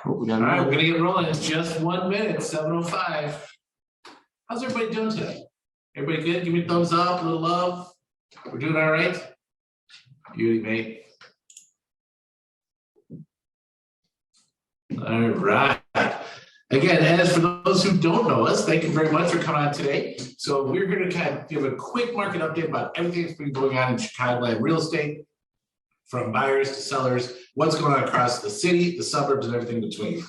All right, we're gonna get rolling. It's just 1 minute, 7:05. How's everybody doing today? Everybody good? Give me a thumbs up, a little love. We're doing all right? Beauty, mate. All right. Again, as for those who don't know us, thank you very much for coming on today. So we're going to kind of give a quick market update about everything that's been going on in Chicagoland real estate, from buyers to sellers, what's going on across the city, the suburbs, and everything between.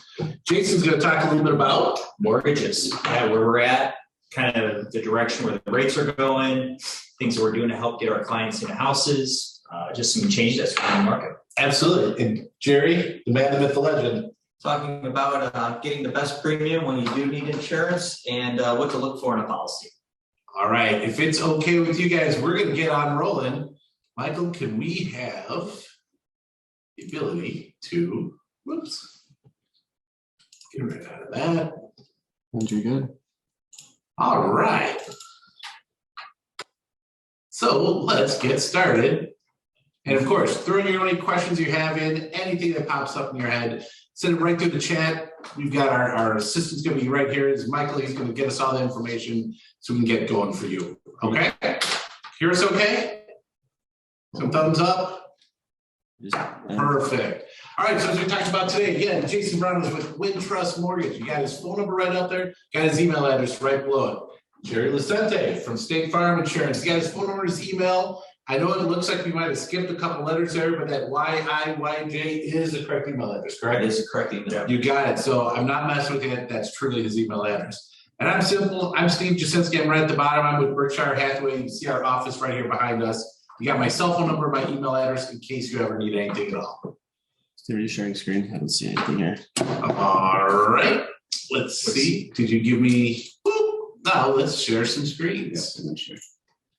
Jason's going to talk a little bit about mortgages, where we're at, kind of the direction where the rates are going, things that we're doing to help get our clients into houses, just some changes in the market. Absolutely. And Jerry, the man, the myth, the legend, talking about getting the best premium when you do need insurance and what to look for in a policy. All right. If it's okay with you guys, we're going to get on rolling. Michael, can we have the ability to, whoops, get rid out of that. You're good. All right. So let's get started. And of course, throw in your only questions you have in, anything that pops up in your head, send it right through the chat. We've got our assistant's going to be right here. It's Michael. He's going to get us all the information so we can get going for you. Okay? Hear us okay? Some thumbs up? Perfect. All right, so as we talked about today, again, Jason Brown is with Wintrust Mortgage. You got his phone number right up there, got his email address right below it. Jerry Lucente from State Farm Insurance. You got his phone number, his email. I know it looks like we might have skipped a couple letters there, but that YIYJ is the correct email address, correct? It is the correct email. You got it. So I'm not messing with it. That's truly his email address. And I'm simple. I'm Steve Jasinski. I'm right at the bottom. I'm with Berkshire Hathaway. You can see our office right here behind us. You got my cell phone number, my email address in case you ever need anything at all. Steve, are you sharing screen? I don't see anything here. All right. Let's see. Did you give me? Now let's share some screens. Yeah, sure.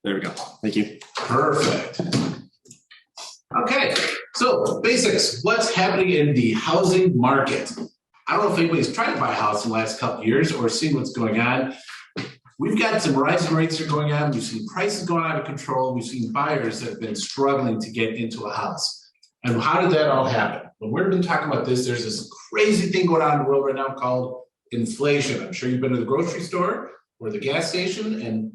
There we go. Thank you. Perfect. Okay. So basics. What's happening in the housing market? I don't know if anybody's tried to buy a house in the last couple of years or seen what's going on. We've got some rising rates that are going on. We've seen prices going out of control. We've seen buyers that have been struggling to get into a house. And how did that all happen? When we've been talking about this, there's this crazy thing going on in the world right now called inflation. I'm sure you've been to the grocery store or the gas station, and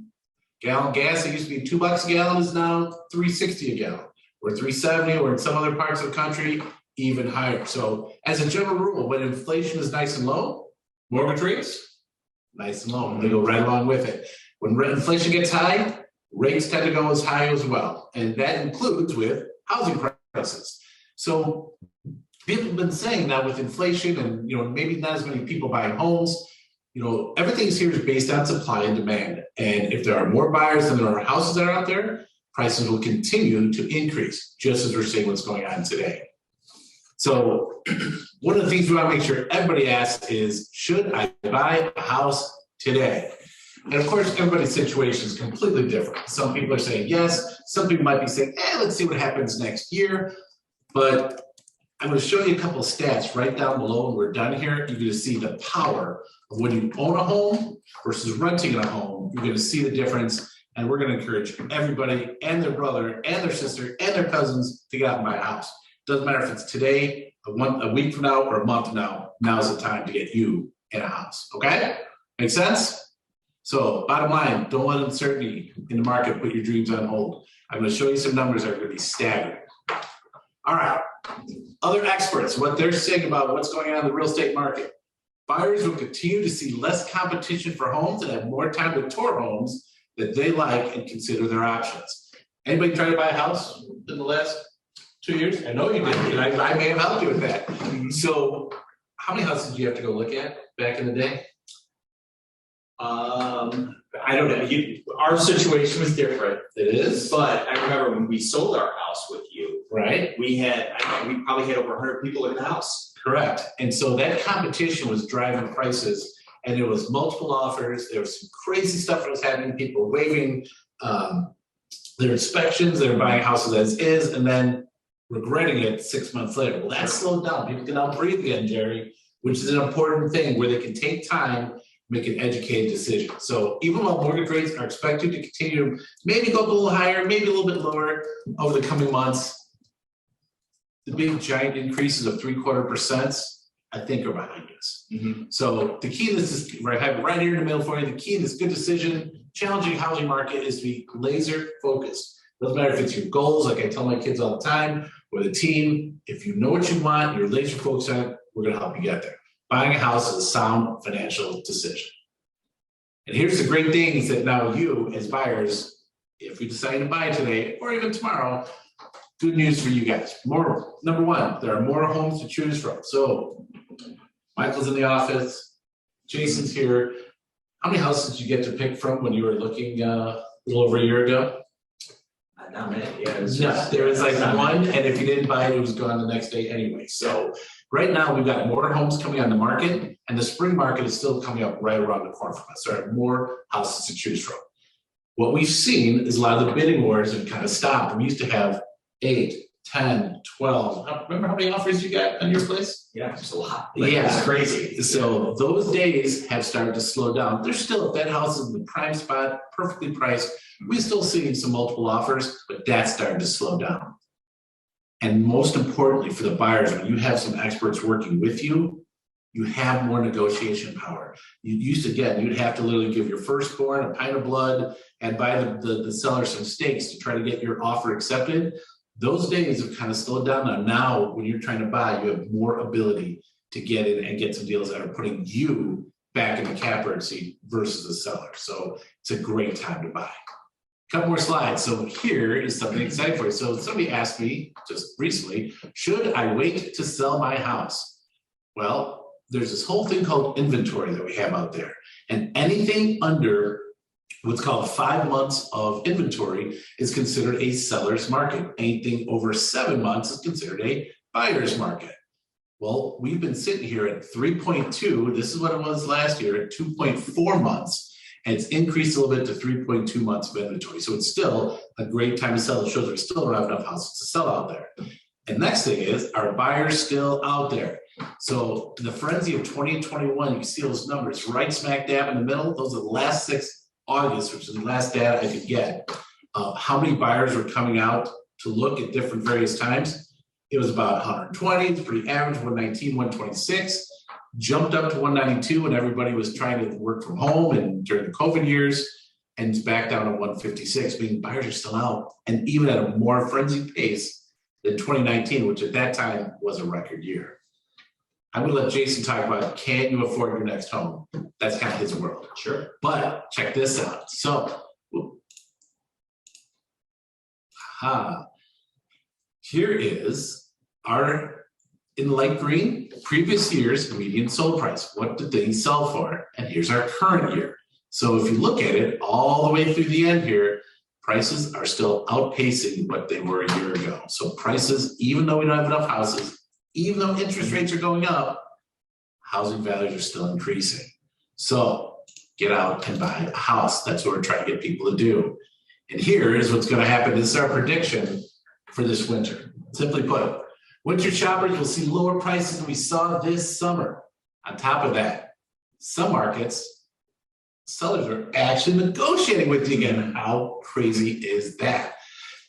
gallon gas that used to be $2 a gallon is now $3.60 a gallon, or $3.70, or in some other parts of the country, even higher. So as a general rule, when inflation is nice and low, mortgage rates, nice and low, and they go right along with it. When inflation gets high, rates tend to go as high as well. And that includes with housing prices. So people have been saying that with inflation and, maybe not as many people buying homes, everything here is based on supply and demand. And if there are more buyers than there are houses that are out there, prices will continue to increase, just as we're seeing what's going on today. So one of the things we want to make sure everybody asks is, should I buy a house today? And of course, everybody's situation is completely different. Some people are saying yes. Some people might be saying, let's see what happens next year. But I'm going to show you a couple of stats right down below when we're done here. You're going to see the power of when you own a home versus renting in a home. You're going to see the difference. And we're going to encourage everybody and their brother and their sister and their cousins to get out and buy a house. Doesn't matter if it's today, a week from now, or a month from now. Now's the time to get you in a house. Okay? Make sense? So bottom line, don't let uncertainty in the market put your dreams on hold. I'm going to show you some numbers that are going to be staggering. All right. Other experts, what they're saying about what's going on in the real estate market. Buyers will continue to see less competition for homes and have more time to tour homes that they like and consider their options. Anybody try to buy a house in the last 2 years? I know you did, and I may have helped you with that. So how many houses did you have to go look at back in the day? I don't know. Our situation was different. It is? But I remember when we sold our house with you, right? We probably had over 100 people in the house. Correct. And so that competition was driving prices, and there was multiple offers. There was some crazy stuff that was happening. People were waiving their inspections. They were buying houses as is, and then regretting it 6 months later. Well, that slowed down. People can now breathe again, Jerry, which is an important thing where they can take time, make an educated decision. So even while mortgage rates are expected to continue, maybe go up a little higher, maybe a little bit lower over the coming months, the big giant increases of 0.75%, I think, are behind us. Mhm. So the key to this is right, I have it right here in the middle for you. The key to this good decision, challenging housing market is to be laser focused. Doesn't matter if it's your goals, like I tell my kids all the time, or the team. If you know what you want, you're laser focused on it, we're gonna help you get there. Buying a house is a sound financial decision. And here's the great thing is that now you as buyers, if you decide to buy today or even tomorrow, good news for you guys. Number one, there are more homes to choose from. So Michael's in the office, Jason's here. How many houses did you get to pick from when you were looking a little over a year ago? Not many, yeah. No, there was like one, and if you didn't buy it, it was gone the next day anyway. So right now, we've got more homes coming on the market, and the spring market is still coming up right around the corner from us. There are more houses to choose from. What we've seen is a lot of the bidding wars have kind of stopped. We used to have 8, 10, 12. Remember how many offers you got on your place? Yeah, there's a lot. Yeah. It's crazy. So those days have started to slow down. There's still, if that house is in the prime spot, perfectly priced, we still see some multiple offers, but that's starting to slow down. And most importantly for the buyers, when you have some experts working with you, you have more negotiation power. You used to get, you'd have to literally give your firstborn a pint of blood and buy the seller some steaks to try to get your offer accepted. Those days have kind of slowed down. Now, when you're trying to buy, you have more ability to get in and get some deals that are putting you back in the catbird seat versus the seller. So it's a great time to buy. Couple more slides. So here is something exciting for you. So somebody asked me just recently, should I wait to sell my house? Well, there's this whole thing called inventory that we have out there. And anything under what's called 5 months of inventory is considered a seller's market. Anything over 7 months is considered a buyer's market. Well, we've been sitting here at 3.2. This is what it was last year at 2.4 months. And it's increased a little bit to 3.2 months of inventory. So it's still a great time to sell. It shows we still don't have enough houses to sell out there. And next thing is, are buyers still out there? So in the frenzy of 2021, you can see those numbers right smack dab in the middle. Those are the last 6 August, which is the last data I could get. How many buyers were coming out to look at different various times? It was about 120, it's pretty average, 119, 126. Jumped up to 192 when everybody was trying to work from home and during the COVID years, and it's back down to 156, meaning buyers are still out, and even at a more frenzied pace than 2019, which at that time was a record year. I'm gonna let Jason talk about, can you afford your next home? That's kind of his world. Sure. But check this out. So, here is our, in light green, previous year's median sold price. What did things sell for? And here's our current year. So if you look at it all the way through the end here, prices are still outpacing what they were a year ago. So prices, even though we don't have enough houses, even though interest rates are going up, housing values are still increasing. So get out and buy a house. That's what we're trying to get people to do. And here is what's going to happen. This is our prediction for this winter. Simply put, winter shoppers will see lower prices than we saw this summer. On top of that, some markets, sellers are actually negotiating with you again. How crazy is that?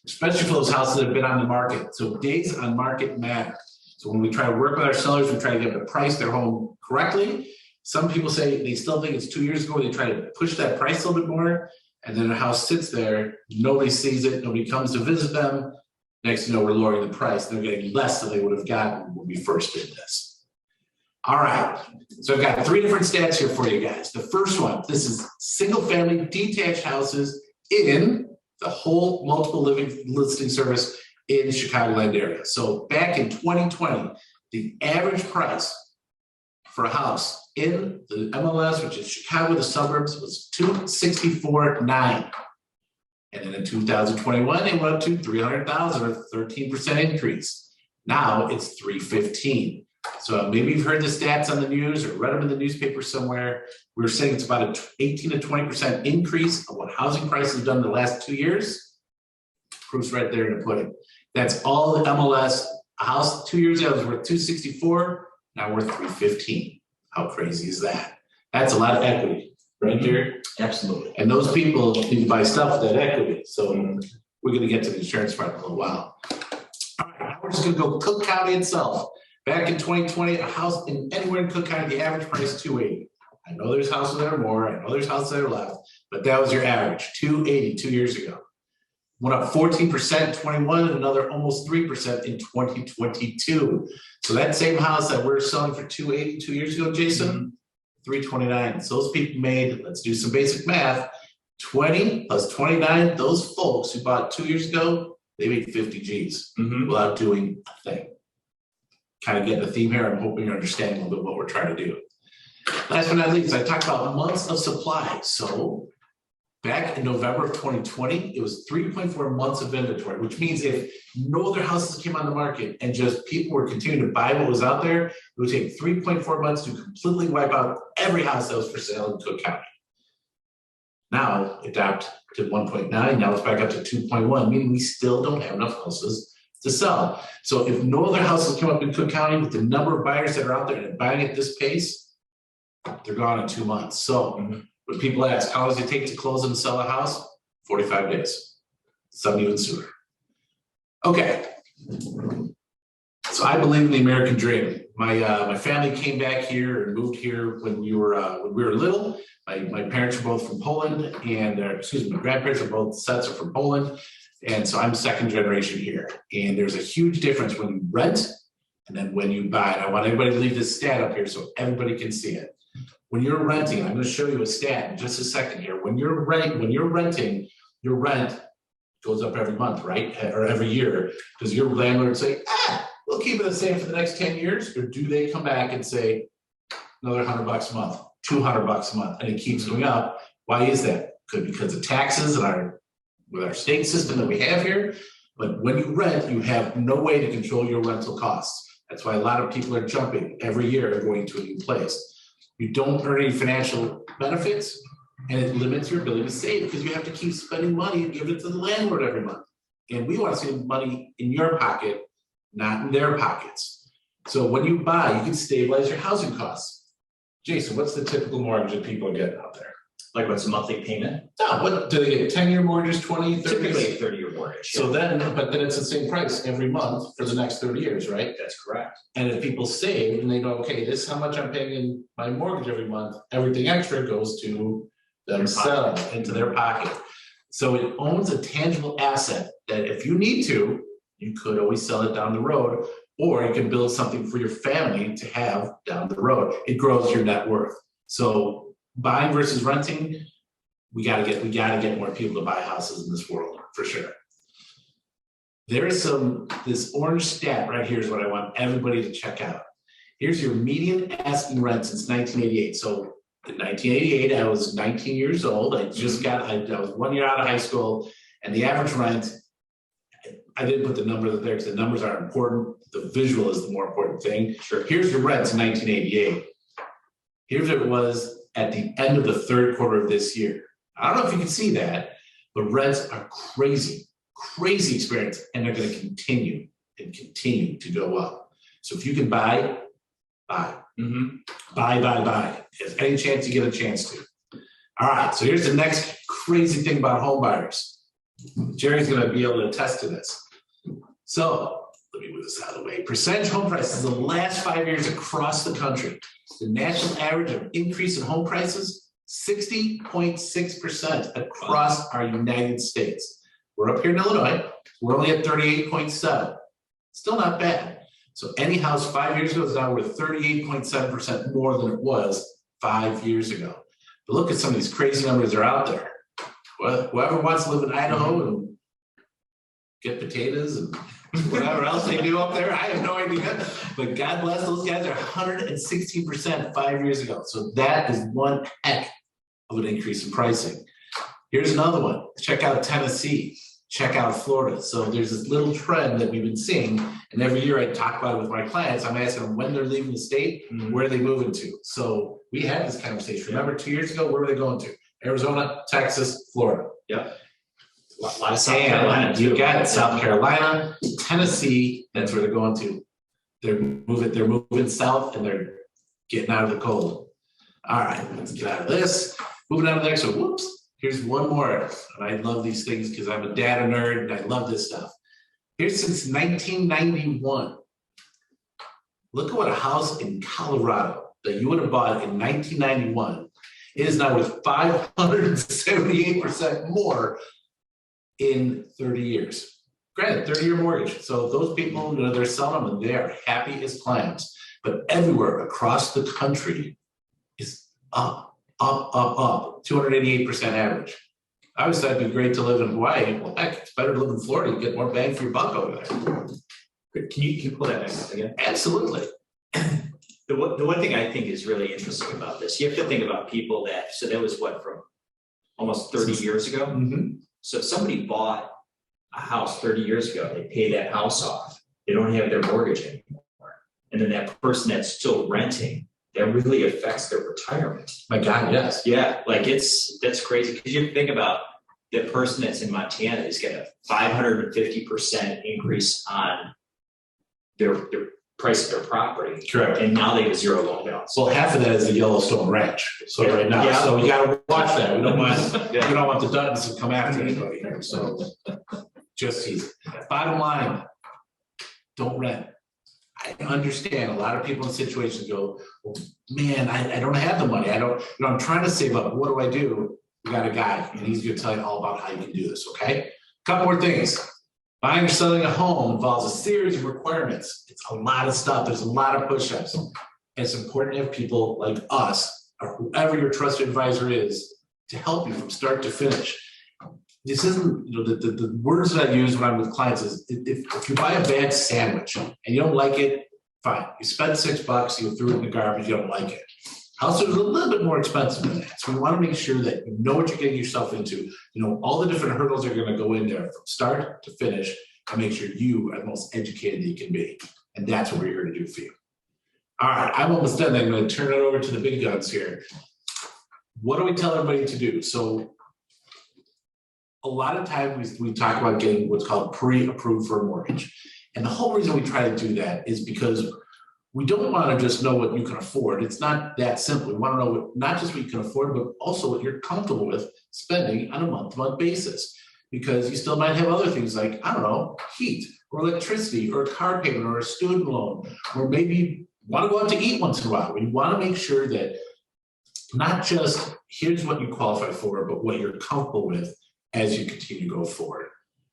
Especially for those houses that have been on the market. So days on market matter. So when we try to work with our sellers, we try to get them to price their home correctly. Some people say they still think it's 2 years ago. They try to push that price a little bit more. And then the house sits there. Nobody sees it. Nobody comes to visit them. Next thing you know, we're lowering the price. They're getting less than they would have gotten when we first did this. All right. So I've got 3 different stats here for you guys. The first one, this is single family detached houses in the whole multiple living listing service in Chicagoland area. So back in 2020, the average price for a house in the MLS, which is Chicago, the suburbs, was $264,900. And then in 2021, it went up to $300,000, or 13% increase. Now it's $315,000. So maybe you've heard the stats on the news or read them in the newspaper somewhere. We're saying it's about an 18 to 20% increase of what housing prices have done in the last 2 years. Proof's right there in the pudding. That's all the MLS. A house 2 years ago was worth $264,000, now worth $315,000. How crazy is that? That's a lot of equity right there. Absolutely. And those people need to buy stuff with that equity. So we're going to get to the insurance part in a little while. All right, now we're just going to go Cook County itself. Back in 2020, a house in anywhere in Cook County, the average price is 280. I know there's houses that are more, I know there's houses that are less, but that was your average, 280 2 years ago. Went up 14% in 21 and another almost 3% in 2022. So that same house that we're selling for 280 2 years ago, Jason, 329. So those people made, let's do some basic math, 20 plus 29, those folks who bought 2 years ago, they made 50 G's without doing a thing. Kind of getting the theme here. I'm hoping you're understanding a little bit what we're trying to do. Last but not least, I talked about months of supply. So back in November of 2020, it was 3.4 months of inventory, which means if no other houses came on the market and just people were continuing to buy what was out there, it would take 3.4 months to completely wipe out every house that was for sale in Cook County. Now adapt to 1.9, now it's back up to 2.1, meaning we still don't have enough houses to sell. So if no other houses come up in Cook County with the number of buyers that are out there and buying at this pace, they're gone in 2 months. So when people ask, how long does it take to close and sell a house? 45 days, some even sooner. Okay. So I believe in the American dream. My family came back here and moved here when we were little. My parents were both from Poland, and my grandparents are both sets are from Poland, and so I'm second generation here. And there's a huge difference when you rent and then when you buy. And I want everybody to leave this stat up here so everybody can see it. When you're renting, I'm going to show you a stat in just a second here. When you're renting, your rent goes up every month, right? Or every year. Does your landlord say, we'll keep it the same for the next 10 years? Or do they come back and say, another $100 a month, $200 a month, and it keeps going up? Why is that? Could be because of taxes and with our state system that we have here. But when you rent, you have no way to control your rental costs. That's why a lot of people are jumping every year and going to a new place. You don't earn any financial benefits, and it limits your ability to save because you have to keep spending money and give it to the landlord every month. And we want to save money in your pocket, not in their pockets. So when you buy, you can stabilize your housing costs. Jason, what's the typical mortgage that people are getting out there? Like what's the monthly payment? No, what do they get? 10-year mortgage, 20, 30? Typically a 30-year mortgage. So but then it's the same price every month for the next 30 years, right? That's correct. And if people save and they know, okay, this is how much I'm paying in my mortgage every month, everything extra goes to themselves, into their pocket. So it owns a tangible asset that if you need to, you could always sell it down the road, or you can build something for your family to have down the road. It grows your net worth. So buying versus renting, we gotta get more people to buy houses in this world, for sure. There's this orange stat right here is what I want everybody to check out. Here's your median asking rent since 1988. So in 1988, I was 19 years old. I was 1 year out of high school, and the average rent, I didn't put the number there because the numbers aren't important. The visual is the more important thing. Sure. Here's your rent in 1988. Here's what it was at the end of the third quarter of this year. I don't know if you can see that, but rents are crazy experience, and they're going to continue to go up. So if you can buy. Buy. If any chance you get a chance to. All right, so here's the next crazy thing about home buyers. Jerry's going to be able to attest to this. So let me move this out of the way. Percentage home prices the last 5 years across the country. The national average of increase in home prices, 60.6% across our United States. We're up here in Illinois. We're only at 38.7. Still not bad. So any house 5 years ago is now worth 38.7% more than it was 5 years ago. But look at some of these crazy numbers that are out there. Well, whoever wants to live in Idaho and get potatoes and whatever else they do up there, I have no idea. But God bless, those guys are 116% 5 years ago. So that is one heck of an increase in pricing. Here's another one. Check out Tennessee. Check out Florida. So there's this little trend that we've been seeing, and every year I talk about it with my clients. I'm asking them when they're leaving the state, where are they moving to? So we had this conversation. Remember 2 years ago, where were they going to? Arizona, Texas, Florida. Yep. A lot of South Carolina too. You got South Carolina, Tennessee. That's where they're going to. They're moving south, and they're getting out of the cold. All right, let's get out of this. Moving on to the next one. Whoops. Here's one more, and I love these things because I'm a data nerd and I love this stuff. Here's since 1991, Look at what a house in Colorado that you would have bought in 1991 is now worth 578% more in 30 years. Granted, 30-year mortgage. So those people, they're selling them and they are happy as clams. But everywhere across the country is up, 288% average. I always thought it'd be great to live in Hawaii. Well, heck, it's better to live in Florida. You get more bang for your buck over there. Can you pull that back up again? Absolutely. The one thing I think is really interesting about this, you have to think about people so that was what, from almost 30 years ago? Mm-hmm. So if somebody bought a house 30 years ago, they pay that house off, they don't have their mortgage anymore. And then that person that's still renting, that really affects their retirement. My God, yes. Yeah, like that's crazy, because you think about the person that's in Montana is getting a 550% increase on their price of their property. Correct. And now they have a zero loan balance. Well, half of that is the Yellowstone Ranch. So Yeah. right now, Yeah. so we gotta watch that. We don't want, Yeah. we don't want the Duttons to come after anybody here. So just easy. Bottom line, don't rent. I understand a lot of people in situations go, well, man, I don't have the money. I'm trying to save up. What do? We got a guy and he's gonna tell you all about how you can do this, okay? Couple more things. Buying or selling a home involves a series of requirements. It's a lot of stuff. There's a lot of push-ups. And it's important to have people like us or whoever your trusted advisor is to help you from start to finish. This isn't, the words that I use when I'm with clients is if you buy a bad sandwich and you don't like it, fine. You spend $6, you threw it in the garbage, you don't like it. Houses are a little bit more expensive than that. So we want to make sure that you know what you're getting yourself into. You know, all the different hurdles are going to go in there from start to finish and make sure you are the most educated you can be. And that's what we're here to do for you. All right, I'm almost done. I'm going to turn it over to the big guns here. What do we tell everybody to do? So a lot of times we talk about getting what's called pre-approved for a mortgage. And the whole reason we try to do that is because we don't want to just know what you can afford. It's not that simple. We want to know not just what you can afford, but also what you're comfortable with spending on a month-to-month basis. Because you still might have other things like, I don't know, heat or electricity or a car payment or a student loan, or maybe want to go out to eat once in a while. We want to make sure that not just here's what you qualify for, but what you're comfortable with as you continue to go forward.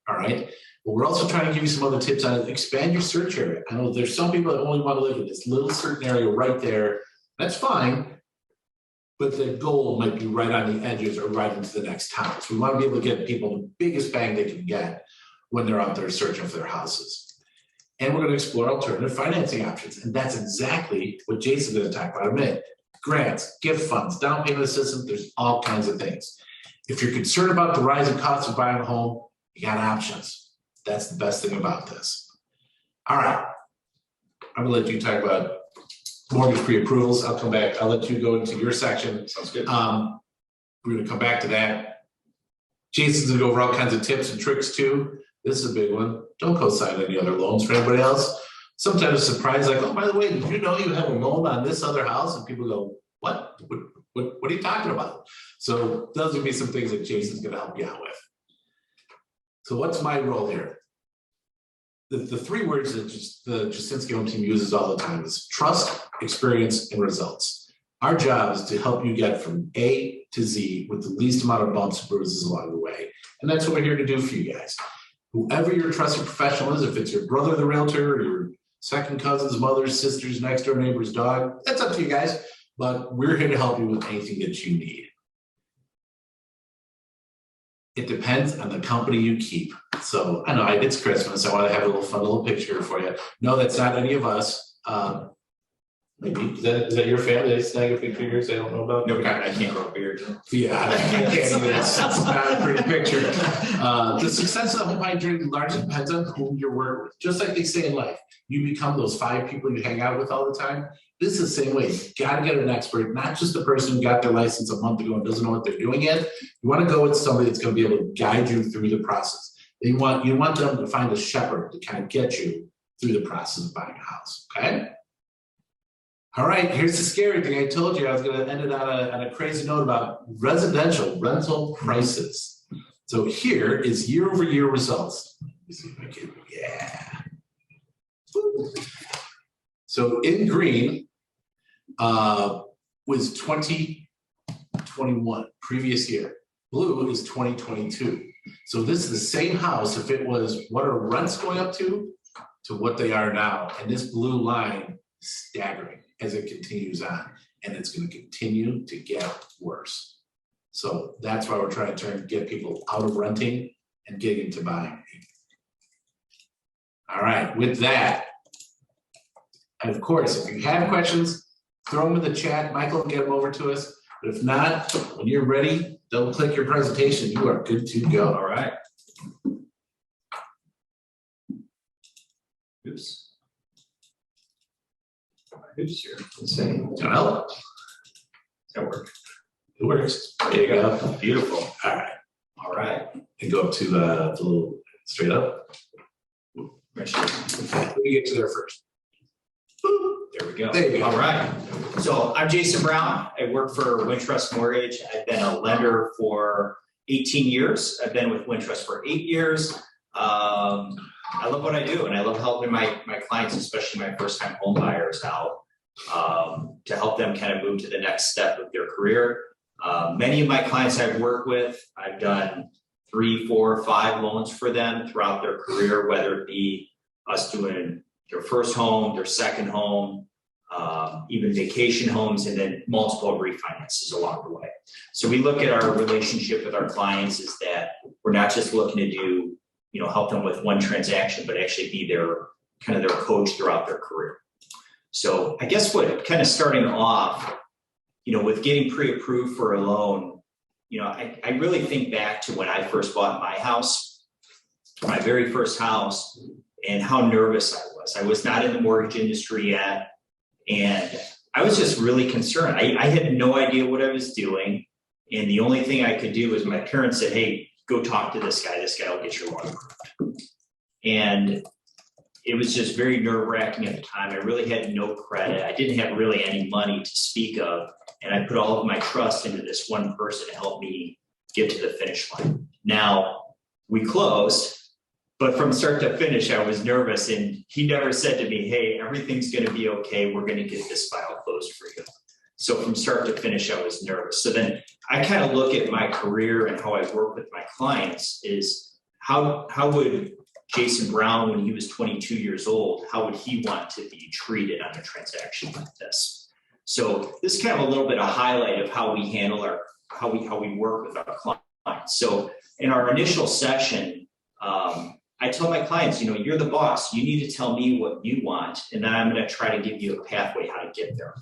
All right. But we're also trying to give you some other tips on expand your search area. I know there's some people that only want to live in this little certain area right there. That's fine. But the goal might be right on the edges or right into the next town. So we want to be able to get people the biggest bang they can get when they're out there searching for their houses. And we're going to explore alternative financing options. And that's exactly what Jason's going to talk about in a minute. Grants, gift funds, down payment assistance, there's all kinds of things. If you're concerned about the rising cost of buying a home, you got options. That's the best thing about this. All right. I'm gonna let you talk about mortgage pre-approvals. I'll come back. I'll let you go into your section. Sounds good. We're gonna come back to that. Jason's gonna go over all kinds of tips and tricks too. This is a big one. Don't co-sign any other loans for anybody else. Sometimes it's surprised, like, oh, by the way, did you know you have a loan on this other house? And people go, what? What are you talking about? So those would be some things that Jason's gonna help you out with. So what's my role here? The three words that the Jasinski home team uses all the time is trust, experience, and results. Our job is to help you get from A to Z with the least amount of bumps and bruises along the way. And that's what we're here to do for you guys. Whoever your trusted professional is, if it's your brother, the realtor, or your second cousin's mother, sister's next door neighbor's dog, that's up to you guys. But we're here to help you with anything that you need. It depends on the company you keep. So I know it's Christmas. I want to have a little fun little picture for you. No, that's not any of us. Maybe is that your family? They snag a picture here? I don't know about. No, I can't grow a beard. Yeah, I can't even. It's not a pretty picture. The success of the home buying journey largely depends on whom you're working with. Just like they say in life, you become those 5 people you hang out with all the time. This is the same way. You got to get an expert, not just the person who got their license a month ago and doesn't know what they're doing yet. You want to go with somebody that's going to be able to guide you through the process. You want them to find a shepherd to kind of get you through the process of buying a house. Okay. All right. Here's the scary thing. I told you I was going to end it on a crazy note about residential rental prices. So here is year-over-year results. Let me see if I can. Yeah. So in green was 2021, previous year. Blue is 2022. So this is the same house. If it was what are rents going up to what they are now. And this blue line is staggering as it continues on. And it's going to continue to get worse. So that's why we're trying to get people out of renting and getting into buying. All right, with that, and of course, if you have questions, throw them in the chat. Michael will get them over to us. But if not, when you're ready, double click your presentation. You are good to go. All right. Oops. Oops, here. Let's see. Well, Does that work? it works. There you go. Beautiful. All right, All right. and go up to the little straight up. Make sure. Let me get to there first. There we go. There you go. All right. So I'm Jason Brown. I work for Wintrust Mortgage. I've been a lender for 18 years. I've been with Wintrust for 8 years. I love what I do, and I love helping my clients, especially my first-time home buyers, out to help them kind of move to the next step of their career. Many of my clients I've worked with, I've done 3, 4, 5 loans for them throughout their career, whether it be us doing their first home, their second home, even vacation homes, and then multiple refinances along the way. So we look at our relationship with our clients is that we're not just looking to do, help them with one transaction, but actually be their kind of their coach throughout their career. So I guess what kind of starting off, with getting pre-approved for a loan, I really think back to when I first bought my house, my very first house, and how nervous I was. I was not in the mortgage industry yet, and I was just really concerned. I had no idea what I was doing, and the only thing I could do was my parents said, "Hey, go talk to this guy. This guy will get your loan approved." And it was just very nerve-wracking at the time. I really had no credit. I didn't have really any money to speak of, and I put all of my trust into this one person to help me get to the finish line. Now, we closed, but from start to finish, I was nervous, and he never said to me, "Hey, everything's going to be okay. We're going to get this file closed for you." So from start to finish, I was nervous. So then I kind of look at my career and how I work with my clients is how would Jason Brown, when he was 22 years old, how would he want to be treated on a transaction like this? So this is kind of a little bit of highlight of how we handle how we work with our clients. So in our initial session, I tell my clients, you're the boss. You need to tell me what you want, and then I'm going to try to give you a pathway how to get there.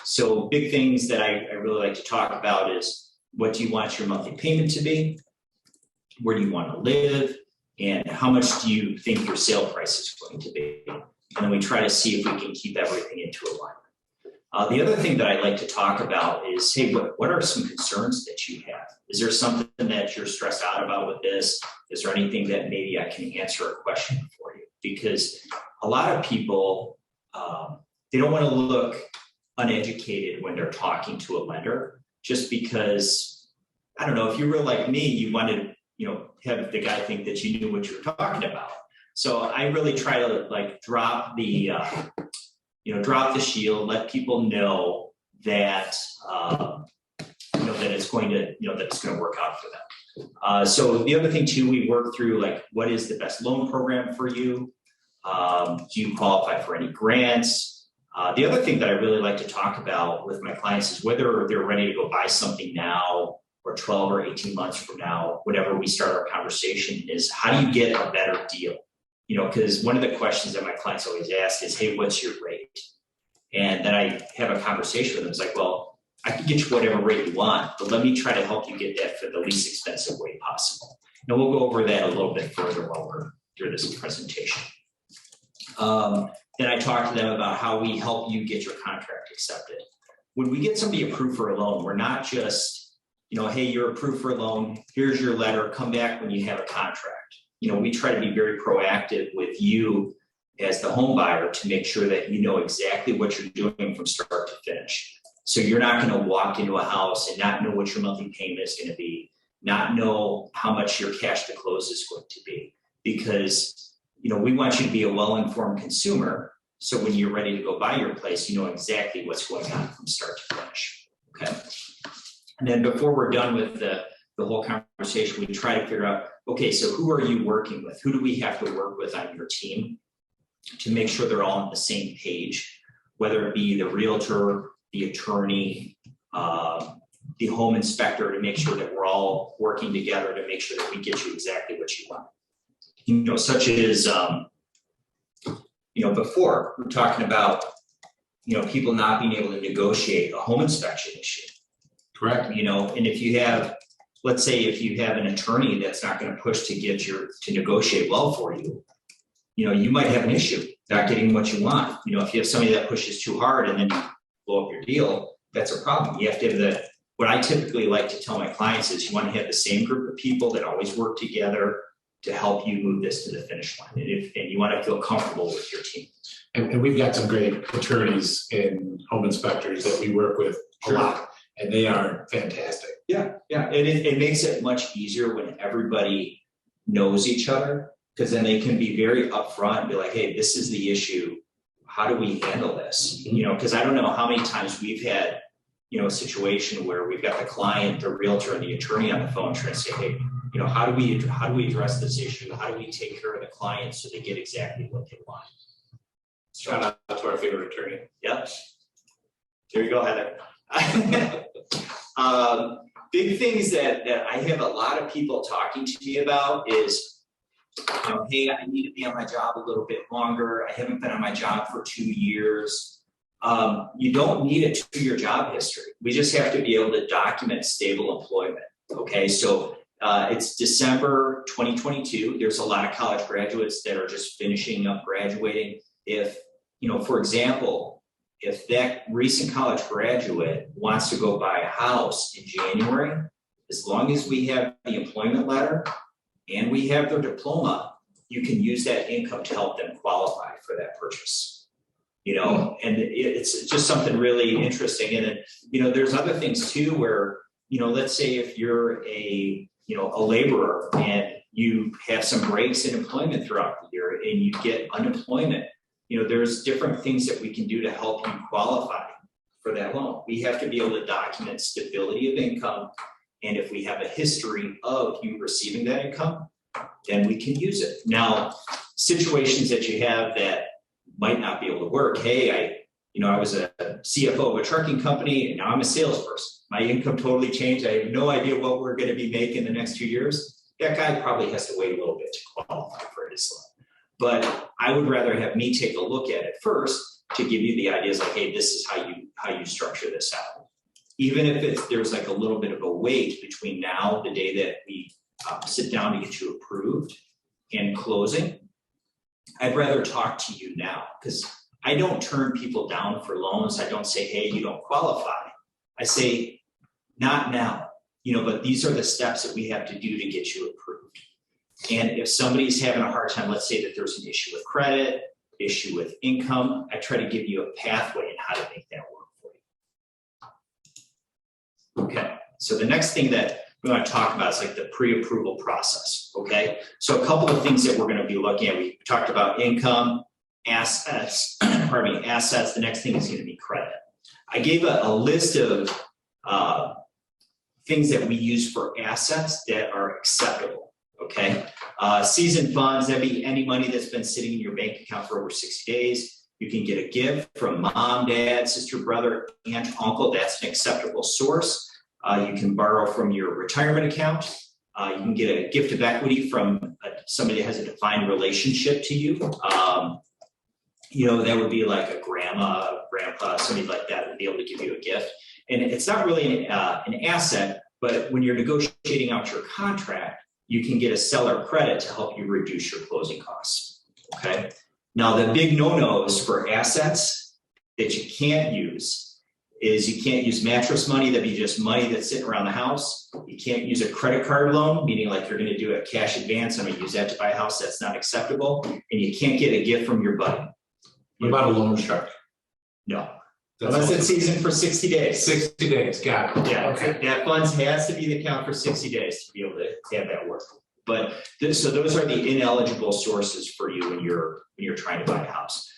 So big things that I really like to talk about is, what do you want your monthly payment to be? Where do you want to live? And how much do you think your sale price is going to be? And then we try to see if we can keep everything into alignment. The other thing that I like to talk about is, hey, what are some concerns that you have? Is there something that you're stressed out about with this? Is there anything that maybe I can answer a question for you? Because a lot of people, they don't want to look uneducated when they're talking to a lender, just because, I don't know, if you were like me, you wanted, have the guy think that you knew what you were talking about. So I really try to drop the shield, let people know that, that it's going to, that it's going to work out for them. So the other thing too, we work through what is the best loan program for you? Do you qualify for any grants? The other thing that I really like to talk about with my clients is whether they're ready to go buy something now or 12 or 18 months from now, whenever we start our conversation, is how do you get a better deal? Because one of the questions that my clients always ask is, hey, what's your rate? And then I have a conversation with them. It's like, well, I can get you whatever rate you want, but let me try to help you get that for the least expensive way possible. And we'll go over that a little bit further while we're through this presentation. Then I talk to them about how we help you get your contract accepted. When we get somebody approved for a loan, we're not just, hey, you're approved for a loan, here's your letter, come back when you have a contract. We try to be very proactive with you as the home buyer to make sure that you know exactly what you're doing from start to finish. So you're not going to walk into a house and not know what your monthly payment is going to be, not know how much your cash to close is going to be, because we want you to be a well-informed consumer, So when you're ready to go buy your place, you know exactly what's going on from start to finish, okay? And then before we're done with the whole conversation, we try to figure out, okay, so who are you working with? Who do we have to work with on your team to make sure they're all on the same page, whether it be the realtor, the attorney, the home inspector, to make sure that we're all working together to make sure that we get you exactly what you want. You know, such as, you know, before we're talking about, you know, people not being able to negotiate a home inspection issue. Correct. You know, and if you have, let's say if you have an attorney that's not going to push to negotiate well for you, you know, you might have an issue not getting what you want. You know, if you have somebody that pushes too hard and then you blow up your deal, that's a problem. You have to have what I typically like to tell my clients is you want to have the same group of people that always work together to help you move this to the finish line. And you want to feel comfortable with your team. And we've got some great attorneys and home inspectors that we work with a lot, and they are fantastic. Yeah. It makes it much easier when everybody knows each other, because then they can be very upfront and be like, hey, this is the issue. How do we handle this? You know, because I don't know how many times we've had, you know, a situation where we've got the client, the realtor, and the attorney on the phone trying to say, hey, you know, how do we address this issue? How do we take care of the client so they get exactly what they want? Shout out to our favorite attorney. Yep. There you go, Heather. Big things that I have a lot of people talking to me about is, you know, hey, I need to be on my job a little bit longer. I haven't been on my job for 2 years. You don't need a 2-year job history. We just have to be able to document stable employment. Okay, so it's December 2022. There's a lot of college graduates that are just finishing up graduating. If, you know, for example, if that recent college graduate wants to go buy a house in January, as long as we have the employment letter and we have their diploma, you can use that income to help them qualify for that purchase. You know, and it's just something really interesting. And then, you know, there's other things too where, you know, let's say if you're a laborer and you have some breaks in employment throughout the year and you get unemployment, you know, there's different things that we can do to help you qualify for that loan. We have to be able to document stability of income. And if we have a history of you receiving that income, then we can use it. Now, situations that you have that might not be able to work. Hey, I was a CFO of a trucking company and now I'm a salesperson. My income totally changed. I have no idea what we're going to be making the next 2 years. That guy probably has to wait a little bit to qualify for his loan. But I would rather have me take a look at it first to give you the ideas like, hey, this is how you structure this out. Even if there's like a little bit of a wait between now, the day that we sit down to get you approved, and closing, I'd rather talk to you now, because I don't turn people down for loans. I don't say, hey, you don't qualify. I say, not now, but these are the steps that we have to do to get you approved. And if somebody's having a hard time, let's say that there's an issue with credit, issue with income, I try to give you a pathway in how to make that work for you. Okay, so the next thing that we want to talk about is like the pre-approval process, okay? So a couple of things that we're going to be looking at. We talked about income, assets, assets. The next thing is going to be credit. I gave a list of things that we use for assets that are acceptable, okay? Seasoned funds, that'd be any money that's been sitting in your bank account for over 60 days. You can get a gift from mom, dad, sister, brother, aunt, uncle. That's an acceptable source. You can borrow from your retirement account. You can get a gift of equity from somebody that has a defined relationship to you. That would be like a grandma, grandpa, somebody like that would be able to give you a gift. And it's not really an asset, but when you're negotiating out your contract, you can get a seller credit to help you reduce your closing costs, okay? Now, the big no-nos for assets that you can't use is you can't use mattress money. That'd be just money that's sitting around the house. You can't use a credit card loan, meaning like you're going to do a cash advance. I'm going to use that to buy a house. That's not acceptable. And you can't get a gift from your buddy. What about a loan shark? No. Unless it's seasoned for 60 days. 60 days, got it. Yeah, okay. That funds has to be the account for 60 days to be able to have that work. But so those are the ineligible sources for you when you're trying to buy a house.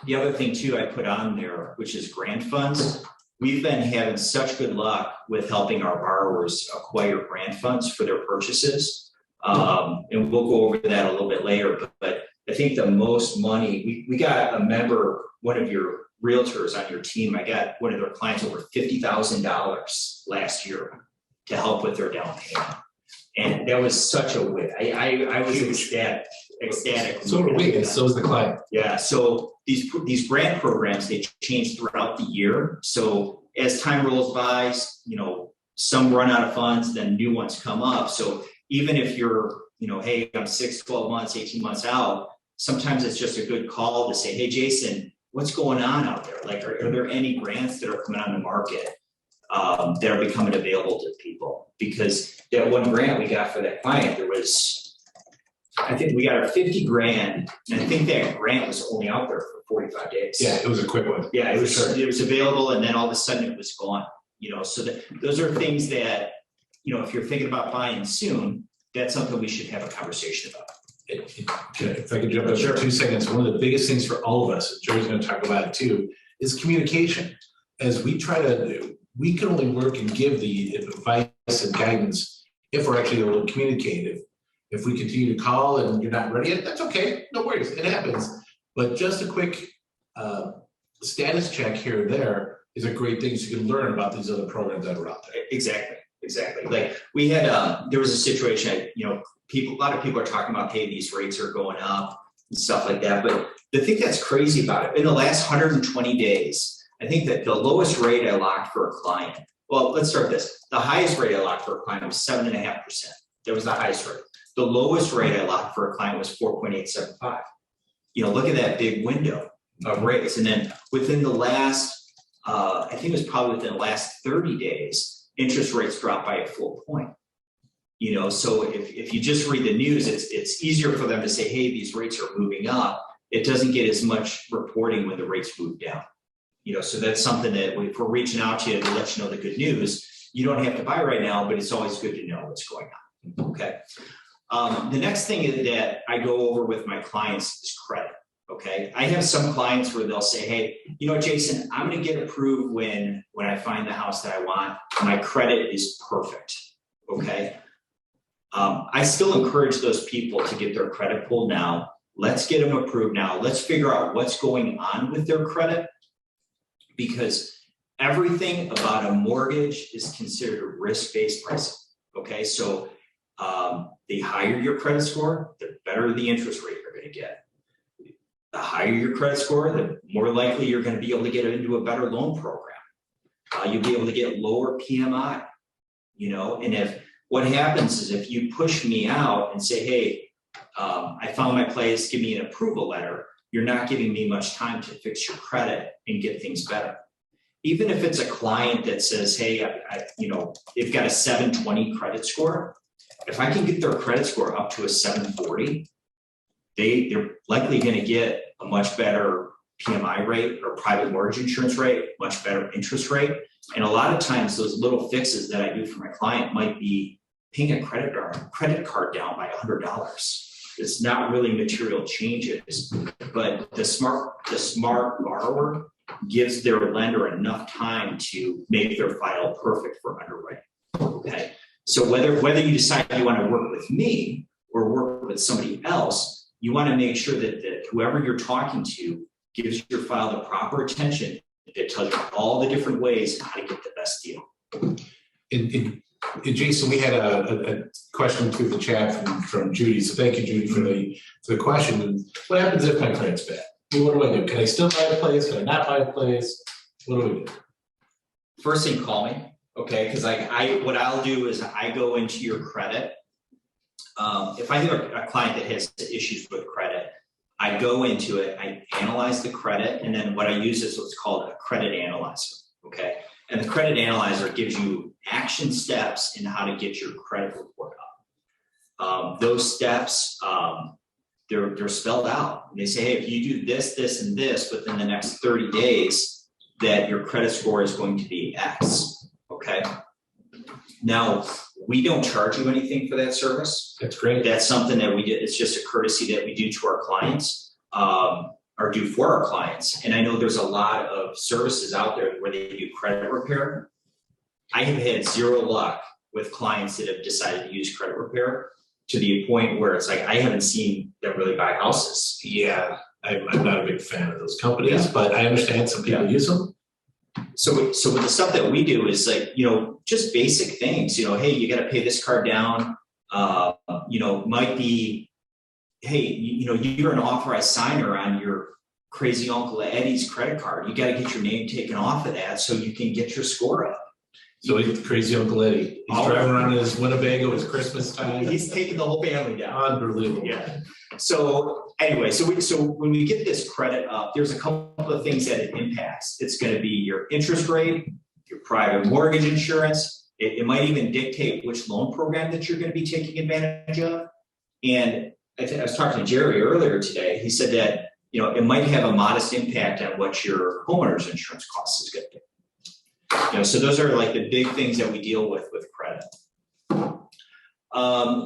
The other thing too I put on there, which is grant funds. We've been having such good luck with helping our borrowers acquire grant funds for their purchases. And we'll go over that a little bit later, but I think the most money, we got a member, one of your realtors on your team, I got one of their clients over $50,000 last year to help with their down payment. And that was such a win. I was ecstatic. So are we, and so is the client. Yeah, so these grant programs, they change throughout the year. So as time rolls by, some run out of funds, then new ones come up. So even if you're, hey, I'm 6, 12 months, 18 months out, sometimes it's just a good call to say, hey, Jason, what's going on out there? Like, are there any grants that are coming on the market that are becoming available to people? Because that one grant we got for that client, I think we got our 50 grand, and I think that grant was only out there for 45 days. Yeah, it was a quick one. Yeah, it was available, and then all of a sudden it was gone. So those are things that, if you're thinking about buying soon, that's something we should have a conversation about. If I could jump in Sure. for 2 seconds, one of the biggest things for all of us, and Jerry's going to talk about it too, is communication. As we try to do, we can only work and give the advice and guidance if we're actually able to communicate. If we continue to call and you're not ready yet, that's okay. No worries, it happens. But just a quick status check here or there is a great thing, so you can learn about these other programs that are out there. Exactly. Like we had, there was a situation, a lot of people are talking about, hey, these rates are going up and stuff like that. But the thing that's crazy about it, in the last 120 days, I think that the lowest rate I locked for a client, well, let's start this. The highest rate I locked for a client was 7.5%. That was the highest rate. The lowest rate I locked for a client was 4.875. Look at that big window of rates. And then within the last, I think it was probably within the last 30 days, interest rates dropped by a full point. So if you just read the news, it's easier for them to say, hey, these rates are moving up. It doesn't get as much reporting when the rates move down. So that's something that if we're reaching out to you to let you know the good news, you don't have to buy right now, but it's always good to know what's going on. Okay. The next thing that I go over with my clients is credit. Okay. I have some clients where they'll say, hey, Jason, I'm going to get approved when I find the house that I want. My credit is perfect. Okay. I still encourage those people to get their credit pulled now. Let's get them approved now. Let's figure out what's going on with their credit, because everything about a mortgage is considered risk-based pricing. Okay. So the higher your credit score, the better the interest rate you're going to get. The higher your credit score, the more likely you're going to be able to get into a better loan program. You'll be able to get lower PMI, and if what happens is if you push me out and say, hey, I found my place, give me an approval letter, you're not giving me much time to fix your credit and get things better. Even if it's a client that says, hey, they've got a 720 credit score, if I can get their credit score up to a 740, they're likely going to get a much better PMI rate or private mortgage insurance rate, much better interest rate. And a lot of times those little fixes that I do for my client might be paying a credit card down by $100. It's not really material changes, but the smart borrower gives their lender enough time to make their file perfect for underwriting. Okay. So whether you decide you want to work with me or work with somebody else, you want to make sure that whoever you're talking to gives your file the proper attention, that tells you all the different ways how to get the best deal. And Jason, we had a question through the chat from Judy. So thank you, Judy, for the question. What happens if my credit's bad? What do I do? Can I still buy a place? Can I not buy a place? What do we do? First thing, call me. Okay, because what I'll do is I go into your credit. If I have a client that has issues with credit, I go into it, I analyze the credit, and then what I use is what's called a credit analyzer. Okay, and the credit analyzer gives you action steps in how to get your credit report up. Those steps, they're spelled out. And they say, hey, if you do this, this, and this within the next 30 days, that your credit score is going to be X. Okay. Now, we don't charge you anything for that service. That's great. That's something that we do. It's just a courtesy that we do to our clients. do for our clients. And I know there's a lot of services out there where they do credit repair. I have had zero luck with clients that have decided to use credit repair to the point where it's like, I haven't seen them really buy houses. Yeah, I'm not a big fan of those companies, but I understand some people use them. So with the stuff that we do is like, just basic things, hey, you got to pay this card down. Might be, hey, you're an authorized signer on your crazy Uncle Eddie's credit card. You got to get your name taken off of that so you can get your score up. So he's crazy Uncle Eddie. He's driving around in his Winnebago. It's Christmas time. He's taking the whole family down. Unbelievable. Yeah. So anyway, so when we get this credit up, there's a couple of things that it impacts. It's going to be your interest rate, your private mortgage insurance. It might even dictate which loan program that you're going to be taking advantage of. And I was talking to Jerry earlier today. He said that it might have a modest impact on what your homeowner's insurance cost is going to be. So those are like the big things that we deal with credit.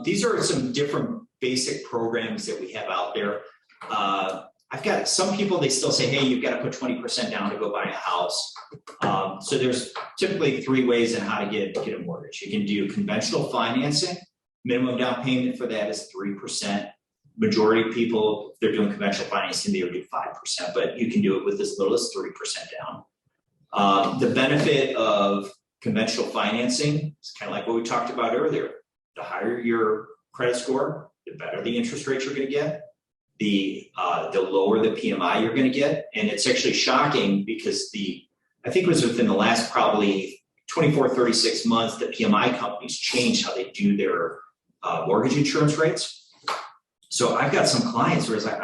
These are some different basic programs that we have out there. I've got some people, they still say, hey, you've got to put 20% down to go buy a house. So there's typically 3 ways on how to get a mortgage. You can do conventional financing. Minimum down payment for that is 3%. Majority of people, if they're doing conventional financing, they would do 5%, but you can do it with as little as 3% down. The benefit of conventional financing is kind of like what we talked about earlier. The higher your credit score, the better the interest rates you're going to get, the lower the PMI you're going to get. And it's actually shocking because I think it was within the last probably 24, 36 months that PMI companies changed how they do their mortgage insurance rates. So I've got some clients where it's like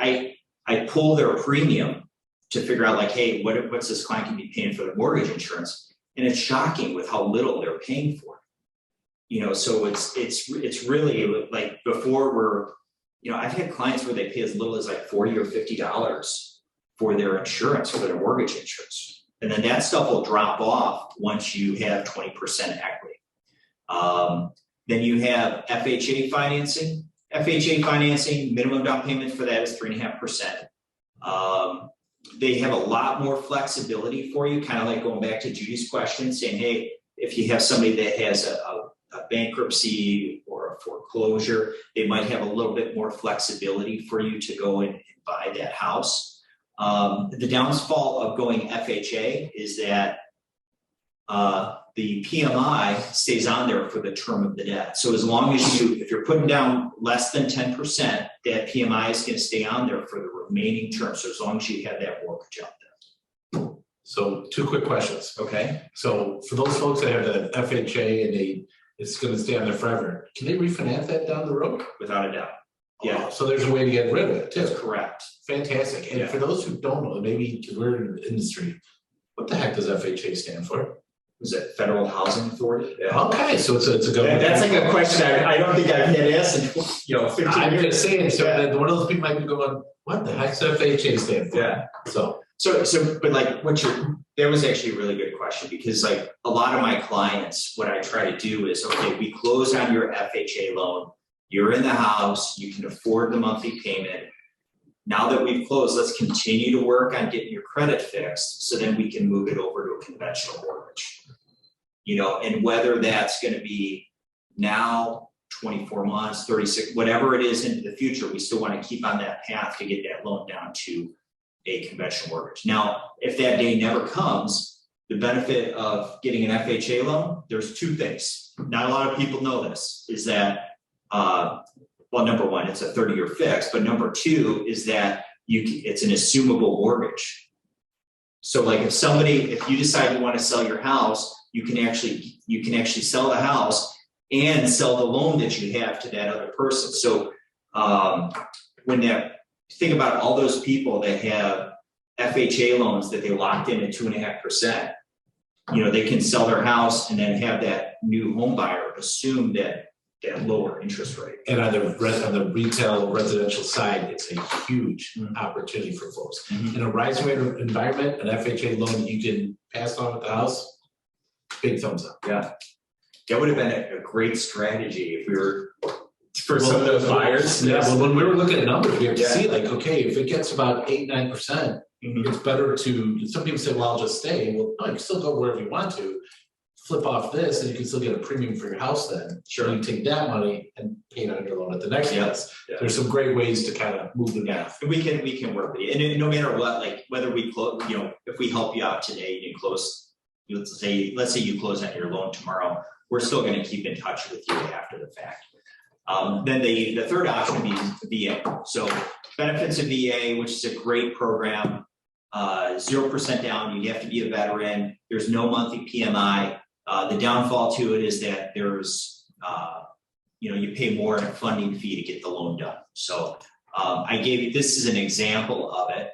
I pull their premium to figure out like, hey, what's this client can be paying for their mortgage insurance? And it's shocking with how little they're paying for it. So it's really like before I've had clients where they pay as little as like $40 or $50 for their insurance, for their mortgage insurance. And then that stuff will drop off once you have 20% equity. Then you have FHA financing. FHA financing, minimum down payment for that is 3.5%. They have a lot more flexibility for you, kind of like going back to Judy's question, saying, hey, if you have somebody that has a bankruptcy or a foreclosure, they might have a little bit more flexibility for you to go and buy that house. The downfall of going FHA is that the PMI stays on there for the term of the debt. So as long as if you're putting down less than 10%, that PMI is going to stay on there for the remaining term. So as long as you have that mortgage out there. So 2 quick questions. Okay. So for those folks that have the FHA and it's going to stay on there forever, can they refinance that down the road? Without a doubt. Yeah. So there's a way to get rid of it too. That's correct. Fantastic. And for those who don't know, maybe because we're in the industry, what the heck does FHA stand for? Was it Federal Housing Authority? Yeah. Okay, so it's a government. That's like a question I don't think I've had asked in 15 I'm years. just saying, so that one of those people might be going, what the heck's FHA stand for? Yeah. So but like that was actually a really good question because like a lot of my clients, what I try to do is, okay, we close on your FHA loan. You're in the house, you can afford the monthly payment. Now that we've closed, let's continue to work on getting your credit fixed so then we can move it over to a conventional mortgage. And whether that's going to be now, 24 months, 36, whatever it is into the future, we still want to keep on that path to get that loan down to a conventional mortgage. Now, if that day never comes, the benefit of getting an FHA loan, there's 2 things. Not a lot of people know this, is that well, number 1, it's a 30-year fix, but number 2 is that it's an assumable mortgage. So like if you decide you want to sell your house, you can actually sell the house and sell the loan that you have to that other person. So think about all those people that have FHA loans that they locked in at 2.5%, they can sell their house and then have that new home buyer assume that lower interest rate. And on the retail residential side, it's a huge opportunity for folks. Mm-hmm. In a rising rate environment, an FHA loan you can pass on with the house, big thumbs up. Yeah. That would have been a great strategy if we were For some of those buyers. Yeah, well, when we were looking at numbers, we have to Yeah. see like, okay, if it gets about 8-9%, Mhm. it's better to, some people say, well, I'll just stay. Well, no, you can still go wherever you want to. Flip off this and you can still get a premium for your house then. Sure. You take that money and pay it on your loan at the next Yeah. place. Yeah. There's some great ways to kind of move the math. We can work with you, and no matter what, like whether we close, if we help you out today, you close. Let's say you close on your loan tomorrow, we're still going to keep in touch with you after the fact. Then the third option would be VA. So benefits of VA, which is a great program, 0% down. You have to be a veteran. There's no monthly PMI. The downfall to it is that there's, you pay more in a funding fee to get the loan done. So I gave you, this is an example of it,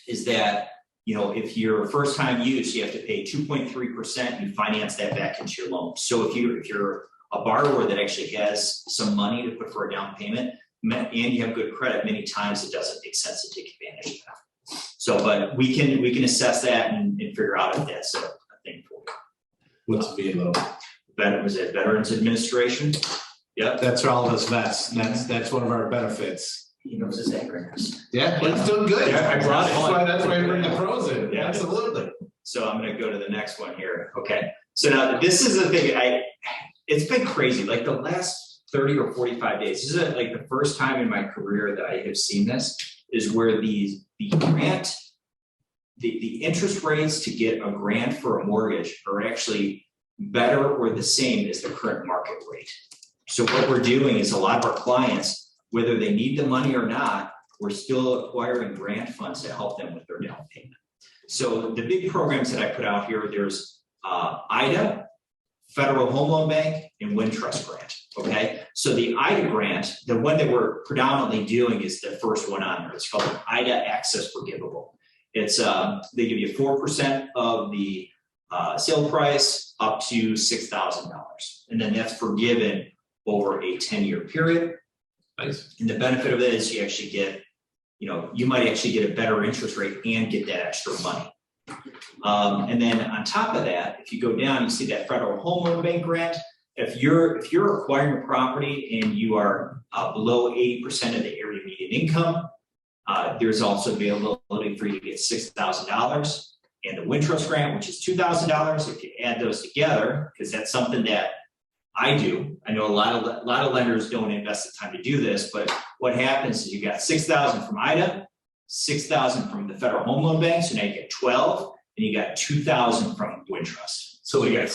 is that, if you're first time use, you have to pay 2.3%, you finance that back into your loan. So if you're a borrower that actually has some money to put for a down payment, and you have good credit, many times it doesn't make sense to take advantage of that. So, but we can assess that and figure out if that's a thing for you. What's VA loan? Was it Veterans Administration? Yep. That's for all of us vets. That's one of our benefits. He knows his acronyms. Yeah, but it's doing good. Yeah, I brought it. That's why I bring the pros in. Yeah. Absolutely. So I'm going to go to the next one here. Okay. So now this is the thing. It's been crazy. Like the last 30 or 45 days. This is like the first time in my career that I have seen this. Is where the grant, the interest rates to get a grant for a mortgage are actually better or the same as the current market rate. So what we're doing is a lot of our clients, whether they need the money or not, we're still acquiring grant funds to help them with their down payment. So the big programs that I put out here, there's IDA, Federal Home Loan Bank, and Wintrust Grant. Okay, so the IDA grant, the one that we're predominantly doing is the first one on there. It's called an IDA Access Forgivable. It's they give you 4% of the sale price up to $6,000, and then that's forgiven over a 10-year period. Nice. And the benefit of it is you actually get, you might actually get a better interest rate and get that extra money. And then on top of that, if you go down, you see that Federal Home Loan Bank grant. If you're acquiring a property and you are below 80% of the area median income, there's also availability for you to get $6,000, and the Wintrust grant, which is $2,000. If you add those together, because that's something that I do. I know a lot of lenders don't invest the time to do this, but what happens is you got $6,000 from IDA, $6,000 from the Federal Home Loan Bank, so now you get 12, and you got $2,000 from Wintrust. So a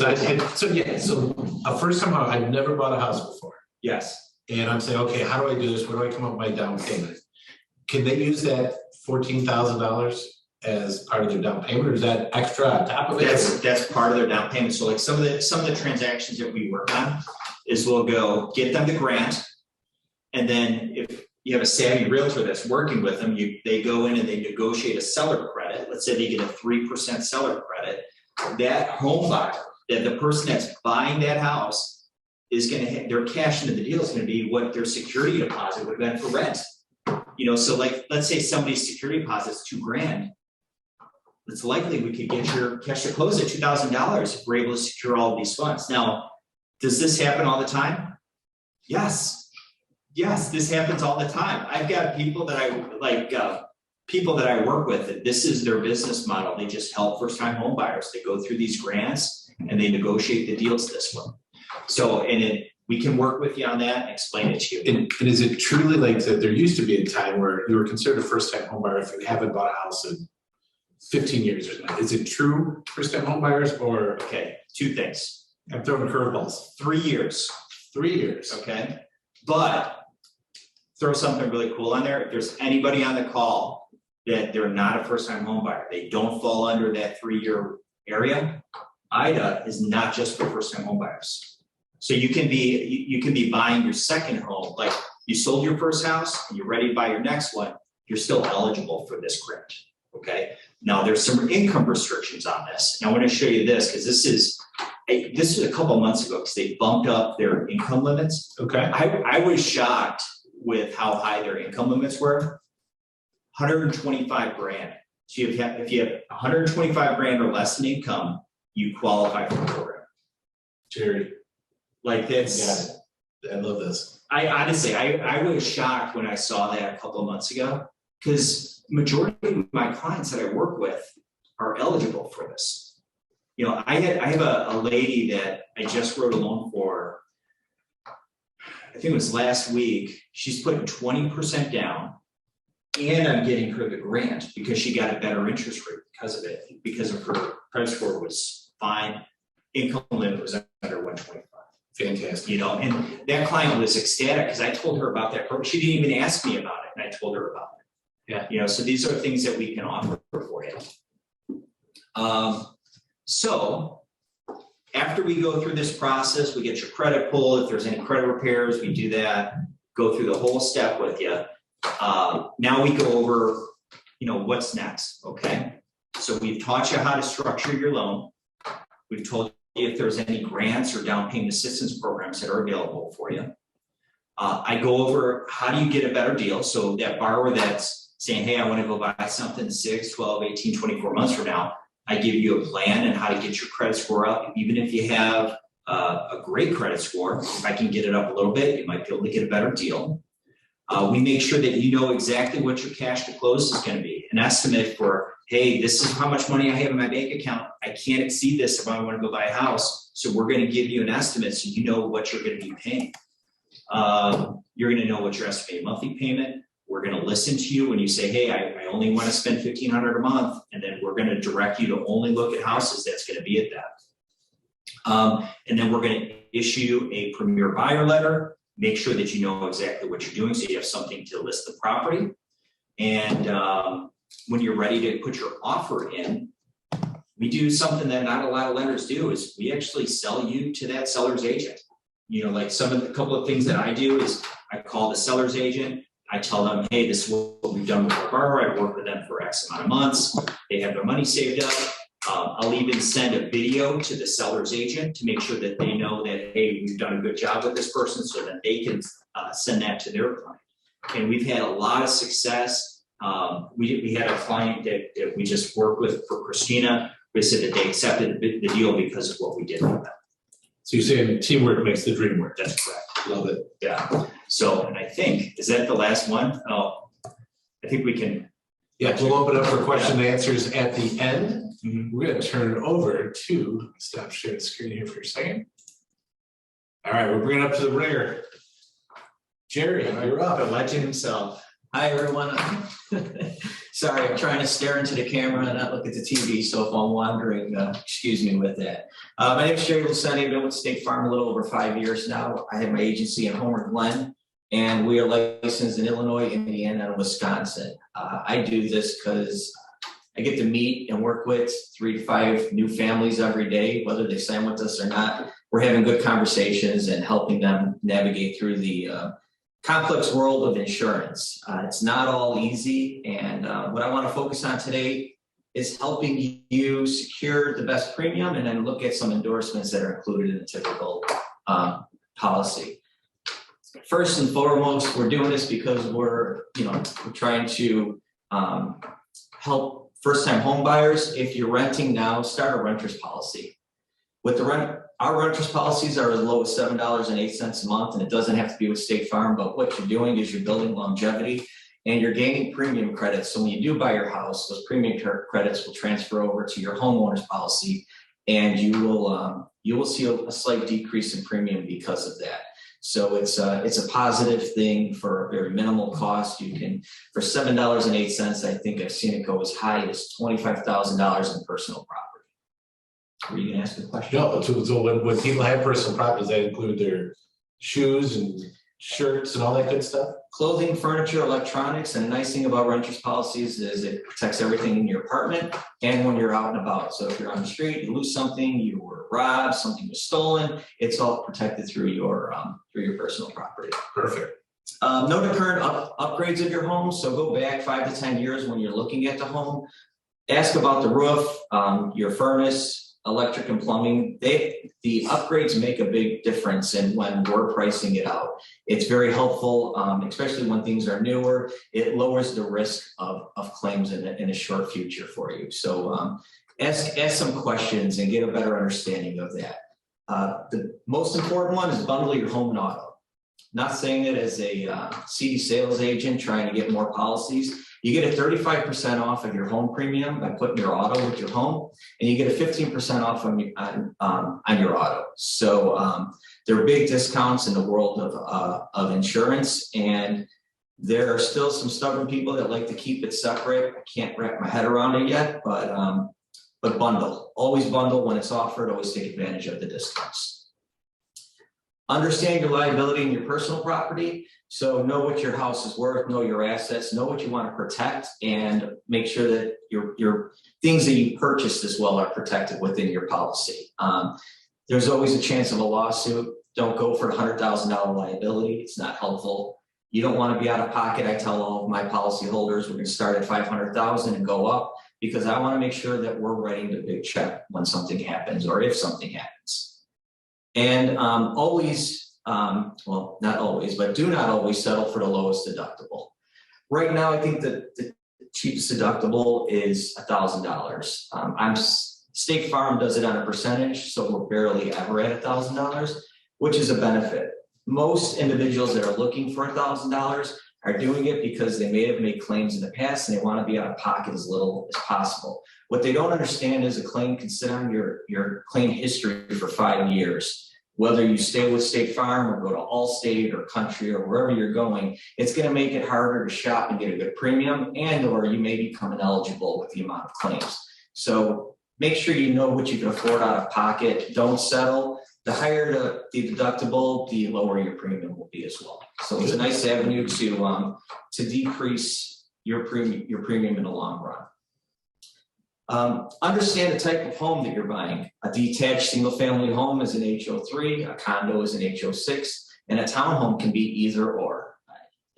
first time I've never bought a house before. Yes. And I'm saying, okay, how do I do this? Where do I come up with my down payment? Can they use that $14,000 as part of their down payment, or is that extra on top of it? That's part of their down payment. So like some of the transactions that we work on is we'll go get them the grant, and then if you have a savvy realtor that's working with them, they go in and they negotiate a seller credit. Let's say they get a 3% seller credit. That home buyer, that the person that's buying that house is going to hit their cash into the deal is going to be what their security deposit would have been for rent. So like let's say somebody's security deposit is $2,000. It's likely we could get your cash to close at $2,000 if we're able to secure all of these funds. Now, does this happen all the time? Yes. Yes, this happens all the time. I've got people that I work with, that this is their business model. They just help first-time home buyers. They go through these grants and they negotiate the deals this way. So, we can work with you on that and explain it to you. And is it truly like that? There used to be a time where you were considered a first-time home buyer if you haven't bought a house in 15 years or something. Is it true first-time home buyers, or? Okay, two things. I'm throwing curveballs. 3 years. 3 years. Okay, but throw something really cool on there. If there's anybody on the call that they're not a first-time home buyer, they don't fall under that 3-year area, IDA is not just for first-time home buyers. So you can be buying your second home, like you sold your first house and you're ready to buy your next one, you're still eligible for this grant. Okay. Now there's some income restrictions on this. And I want to show you this because this is a couple of months ago because they bumped up their income limits. Okay. I was shocked with how high their income limits were. $125,000. So if you have $125,000 or less in income, you qualify for the program. Jerry. Like Got that's it. I love this. I honestly, I was shocked when I saw that a couple of months ago, because majority of my clients that I work with are eligible for this. You know, I have a lady that I just wrote a loan for, I think it was last week. She's putting 20% down, and I'm getting her the grant because she got a better interest rate because of it, because of her credit score was fine, income limit was under 125. Fantastic. You know, and that client was ecstatic because I told her about that program. She didn't even ask me about it, and I told her about it. Yeah. You know, so these are things that we can offer for you. So after we go through this process, we get your credit pulled. If there's any credit repairs, we do that. Go through the whole step with you. Now we go over, you know, what's next. Okay. So we've taught you how to structure your loan. We've told you if there's any grants or down payment assistance programs that are available for you. I go over how do you get a better deal. So that borrower that's saying, hey, I want to go buy something 6, 12, 18, 24 months from now, I give you a plan and how to get your credit score up. Even if you have a great credit score, if I can get it up a little bit, you might be able to get a better deal. We make sure that you know exactly what your cash to close is going to be. An estimate for, hey, this is how much money I have in my bank account. I can't exceed this if I want to go buy a house. So we're going to give you an estimate so you know what you're going to be paying. You're going to know what your estimated monthly payment. We're going to listen to you when you say, hey, I only want to spend $1,500 a month. And then we're going to direct you to only look at houses that's going to be at that. And then we're going to issue a premier buyer letter. Make sure that you know exactly what you're doing so you have something to list the property. And when you're ready to put your offer in, we do something that not a lot of lenders do is we actually sell you to that seller's agent. You know, like a couple of things that I do is I call the seller's agent. I tell them, hey, this is what we've done with our borrower. I've worked with them for X amount of months. They have their money saved up. I'll even send a video to the seller's agent to make sure that they know that, hey, we've done a good job with this person so that they can send that to their client. And we've had a lot of success. We had a client that we just worked with for Christina. We said that they accepted the deal because of what we did with them. So you're saying teamwork makes the dream work. That's correct. Love it. Yeah. So, and I think, is that the last one? Oh, I think we can. Yeah, we'll open up for question and answers at the end. Mhm. We're going to turn it over to, stop sharing the screen here for a second. All right, we're bringing it up to the ringer. Jerry, you're up. The legend himself. Hi, everyone. Sorry, I'm trying to stare into the camera and not look at the TV, so if I'm wandering, excuse me with that. My name is Jerry Lucenti. I've been with State Farm a little over 5 years now. I have my agency in Homer Glen, and we are licensed in Illinois, Indiana, and Wisconsin. I do this because I get to meet and work with 3 to 5 new families every day, whether they sign with us or not. We're having good conversations and helping them navigate through the complex world of insurance. It's not all easy, and what I want to focus on today is helping you secure the best premium and then look at some endorsements that are included in the typical policy. First and foremost, we're doing this because we're trying to help first-time home buyers. If you're renting now, start a renter's policy. With the our renter's policies are as low as $7.08 a month, and it doesn't have to be with State Farm, but what you're doing is you're building longevity and you're gaining premium credits. So when you do buy your house, those premium credits will transfer over to your homeowner's policy, and you will see a slight decrease in premium because of that. So it's a positive thing for a very minimal cost. You can, for $7.08, I think I've seen it go as high as $25,000 in personal property. Were you gonna ask a question? No, so when people have personal property, does that include their shoes and shirts and all that good stuff? Clothing, furniture, electronics, and the nice thing about renters policies is it protects everything in your apartment and when you're out and about. So if you're on the street, you lose something, you were robbed, something was stolen, it's all protected through your personal property. Perfect. Note the current upgrades of your home. So go back 5 to 10 years when you're looking at the home. Ask about the roof, your furnace, electric and plumbing. The upgrades make a big difference in when we're pricing it out. It's very helpful, especially when things are newer. It lowers the risk of claims in a short future for you. So ask some questions and get a better understanding of that. The most important one is bundle your home and auto. Not saying it as a seedy sales agent trying to get more policies. You get a 35% off of your home premium by putting your auto with your home, and you get a 15% off on your auto. So there are big discounts in the world of insurance, and there are still some stubborn people that like to keep it separate. I can't wrap my head around it yet, but bundle. Always bundle when it's offered. Always take advantage of the discounts. Understand your liability and your personal property. So know what your house is worth, know your assets, know what you want to protect, and make sure that your things that you purchased as well are protected within your policy. There's always a chance of a lawsuit. Don't go for a $100,000 liability. It's not helpful. You don't want to be out of pocket. I tell all of my policy holders we're going to start at $500,000 and go up, because I want to make sure that we're writing the big check when something happens or if something happens. And always, well, not always, but do not always settle for the lowest deductible. Right now, I think that the cheapest deductible is $1,000. State Farm does it on a percentage, so we're barely ever at $1,000, which is a benefit. Most individuals that are looking for $1,000 are doing it because they may have made claims in the past and they want to be out of pocket as little as possible. What they don't understand is a claim can sit on your claim history for 5 years. Whether you stay with State Farm or go to Allstate or Country or wherever you're going, it's going to make it harder to shop and get a good premium, and or you may become ineligible with the amount of claims. So make sure you know what you can afford out of pocket. Don't settle. The higher the deductible, the lower your premium will be as well. So it's a nice avenue to decrease your premium in the long run. Understand the type of home that you're buying. A detached single-family home is an HO3, a condo is an HO6, and a townhome can be either or.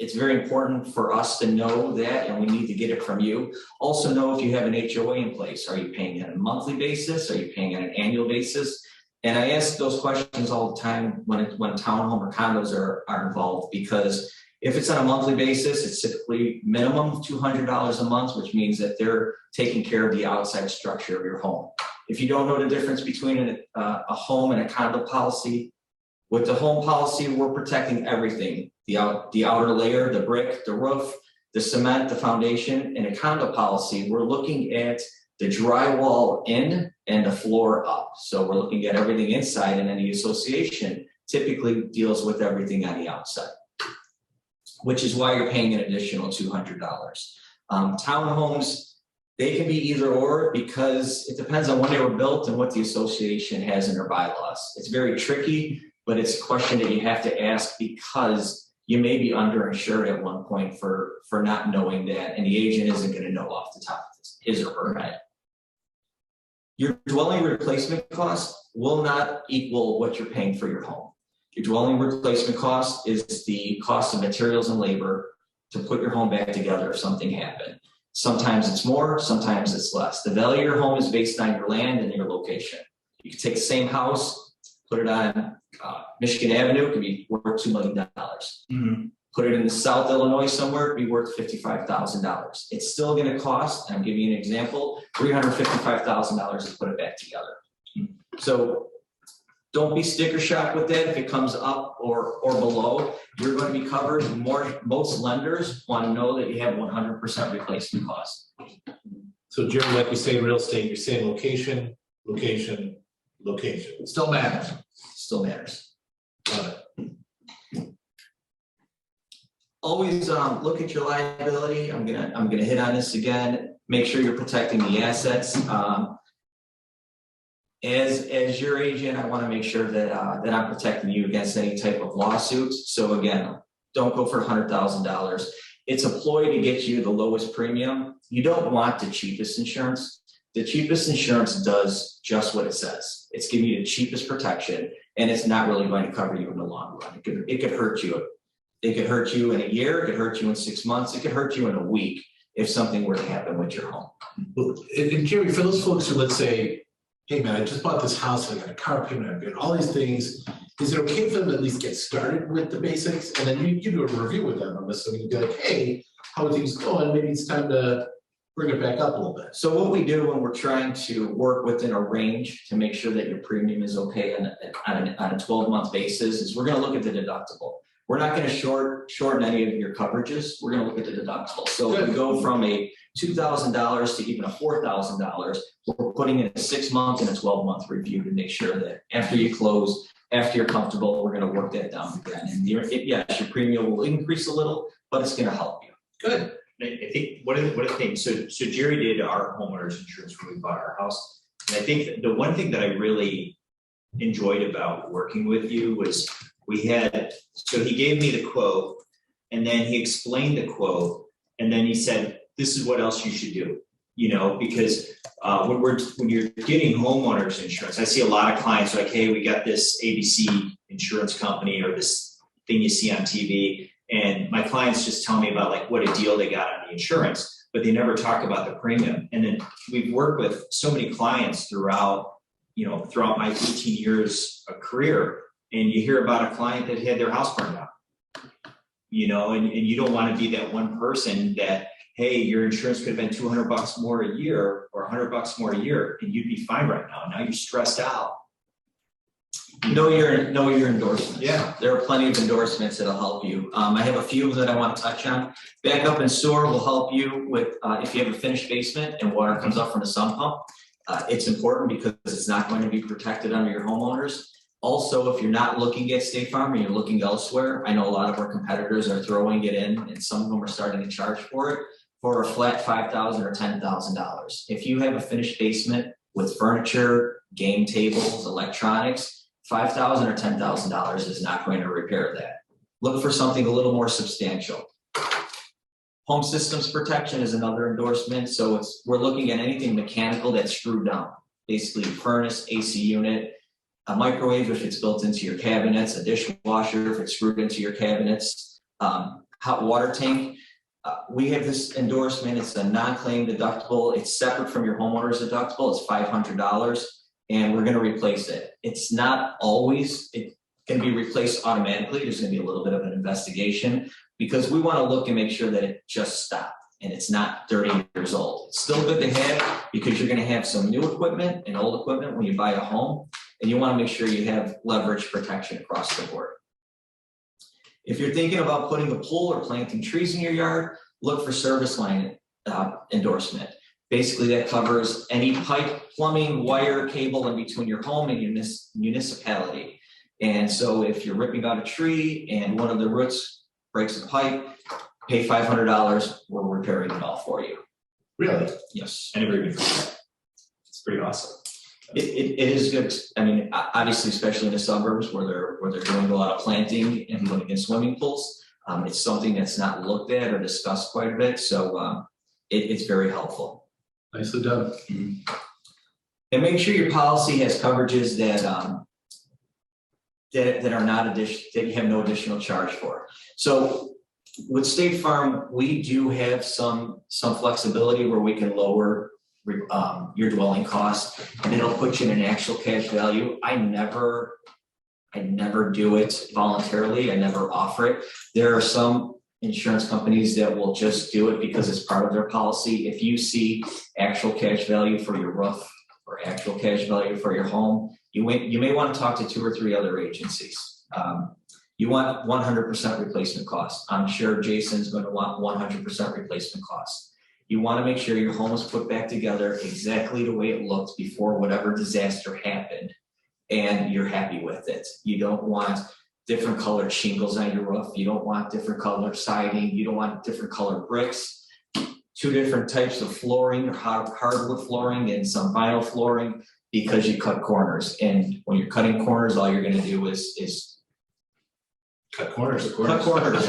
It's very important for us to know that, and we need to get it from you. Also know if you have an HOA in place. Are you paying on a monthly basis? Are you paying on an annual basis? And I ask those questions all the time when townhome or condos are involved, because if it's on a monthly basis, it's typically minimum $200 a month, which means that they're taking care of the outside structure of your home. If you don't know the difference between a home and a condo policy, with the home policy, we're protecting everything. The outer layer, the brick, the roof, the cement, the foundation. In a condo policy, we're looking at the drywall in and the floor up. So we're looking at everything inside, and then the association typically deals with everything on the outside, which is why you're paying an additional $200. Townhomes, they can be either or, because it depends on when they were built and what the association has in their bylaws. It's very tricky, but it's a question that you have to ask, because you may be underinsured at one point for not knowing that, and the agent isn't going to know off the top of his or her head. Your dwelling replacement cost will not equal what you're paying for your home. Your dwelling replacement cost is the cost of materials and labor to put your home back together if something happened. Sometimes it's more, sometimes it's less. The value of your home is based on your land and your location. You can take the same house, put it on Michigan Avenue, it could be worth $2 million. Mm-hmm. Put it in the South Illinois somewhere, it'd be worth $55,000. It's still going to cost, and I'm giving you an example, $355,000 to put it back together. So don't be sticker shock with that. If it comes up or below, you're going to be covered. Most lenders want to know that you have 100% replacement cost. So Jeremy, like we say in real estate, you're saying location, location, location. It still matters. Still matters. Love it. Always look at your liability. I'm gonna hit on this again. Make sure you're protecting the assets. As your agent, I want to make sure that I'm protecting you against any type of lawsuits. So again, don't go for $100,000. It's a ploy to get you the lowest premium. You don't want the cheapest insurance. The cheapest insurance does just what it says. It's giving you the cheapest protection, and it's not really going to cover you in the long run. It could hurt you. It could hurt you in a year. It could hurt you in 6 months. It could hurt you in a week if something were to happen with your home. And Jeremy, for those folks who, let's say, hey man, I just bought this house, I got a car payment, I've got all these things. Is it okay for them to at least get started with the basics? And then you do a review with them on this, so you can be like, hey, how are things going? Maybe it's time to bring it back up a little bit. So what we do when we're trying to work within a range to make sure that your premium is okay on a 12-month basis is we're going to look at the deductible. We're not gonna shorten any of your coverages. We're gonna look at the deductible. So if we Good. go from a $2,000 to even a $4,000, we're putting in a 6-month and a 12-month review to make sure that after you close, after you're comfortable, we're gonna work that down again. And yes, your premium will increase a little, but it's gonna help you. Good. I think one of the things, so Jerry did our homeowners insurance when we bought our house. And I think that the one thing that I really enjoyed about working with you was so he gave me the quote, and then he explained the quote, and then he said, this is what else you should do. Because when you're getting homeowners insurance, I see a lot of clients like, hey, we got this ABC insurance company or this thing you see on TV. And my clients just tell me about like what a deal they got on the insurance, but they never talk about the premium. And then we've worked with so many clients throughout my 18 years of career, and you hear about a client that had their house burned down, and you don't want to be that one person that, hey, your insurance could have been $200 more a year or $100 more a year, and you'd be fine right now. Now you're stressed out. Know your endorsements. Yeah. There are plenty of endorsements that'll help you. I have a few that I want to touch on. Backup and sewer will help you with if you have a finished basement and water comes up from the sump pump. It's important because it's not going to be protected under your homeowners. Also, if you're not looking at State Farm and you're looking elsewhere, I know a lot of our competitors are throwing it in, and some of them are starting to charge for it for a flat $5,000 or $10,000. If you have a finished basement with furniture, game tables, electronics, $5,000 or $10,000 is not going to repair that. Look for something a little more substantial. Home systems protection is another endorsement. So we're looking at anything mechanical that's screwed down. Basically, furnace, AC unit, a microwave if it's built into your cabinets, a dishwasher if it's screwed into your cabinets, hot water tank. We have this endorsement. It's a non-claim deductible. It's separate from your homeowner's deductible. It's $500. And we're going to replace it. It's not always, it can be replaced automatically. There's going to be a little bit of an investigation because we want to look and make sure that it just stopped and it's not 30 years old. It's still good to have because you're going to have some new equipment and old equipment when you buy a home, and you want to make sure you have leverage protection across the board. If you're thinking about putting a pool or planting trees in your yard, look for service line endorsement. Basically, that covers any pipe, plumbing, wire, cable in between your home and your municipality. And so if you're ripping out a tree and one of the roots breaks a pipe, pay $500, we're repairing it all for you. Really? Yes. I never even heard that. It's pretty awesome. It is good. I mean, obviously, especially in the suburbs where they're doing a lot of planting and putting in swimming pools, it's something that's not looked at or discussed quite a bit. So it's very helpful. Nicely done. And make sure your policy has coverages that are not that you have no additional charge for. So with State Farm, we do have some flexibility where we can lower your dwelling costs, and it'll put you in an actual cash value. I never do it voluntarily. I never offer it. There are some insurance companies that will just do it because it's part of their policy. If you see actual cash value for your roof or actual cash value for your home, you may want to talk to 2 or 3 other agencies. You want 100% replacement cost. I'm sure Jason's going to want 100% replacement cost. You want to make sure your home is put back together exactly the way it looked before whatever disaster happened, and you're happy with it. You don't want different colored shingles on your roof. You don't want different colored siding. You don't want different colored bricks. 2 different types of flooring, or hardwood flooring and some vinyl flooring, because you cut corners. And when you're cutting corners, all you're going to do is Cut corners. cut corners.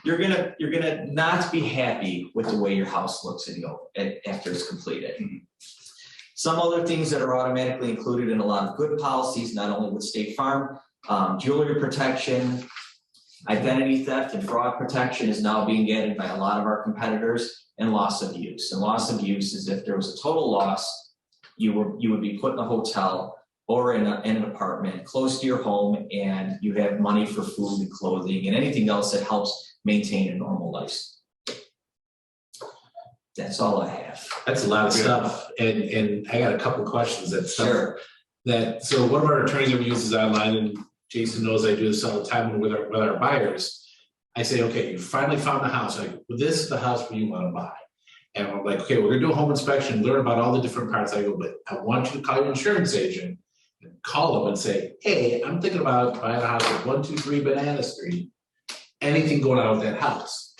you're gonna not be happy with the way your house looks after it's completed. Some other things that are automatically included in a lot of good policies, not only with State Farm, jewelry protection, identity theft and fraud protection is now being added by a lot of our competitors, and loss of use. And loss of use is if there was a total loss, you would be put in a hotel or in an apartment close to your home, and you have money for food and clothing and anything else that helps maintain a normal life. That's all I have. That's a lot of stuff. And I got a couple of questions that stuff. Sure. So one of our attorneys ever uses online, and Jason knows I do this all the time with our buyers. I say, okay, you finally found the house. Like, well, this is the house where you want to buy. And I'm like, okay, we're gonna do a home inspection, learn about all the different parts. I go, but I want you to call your insurance agent and call them and say, hey, I'm thinking about buying a house at 123 Banana Street. Anything going on with that house?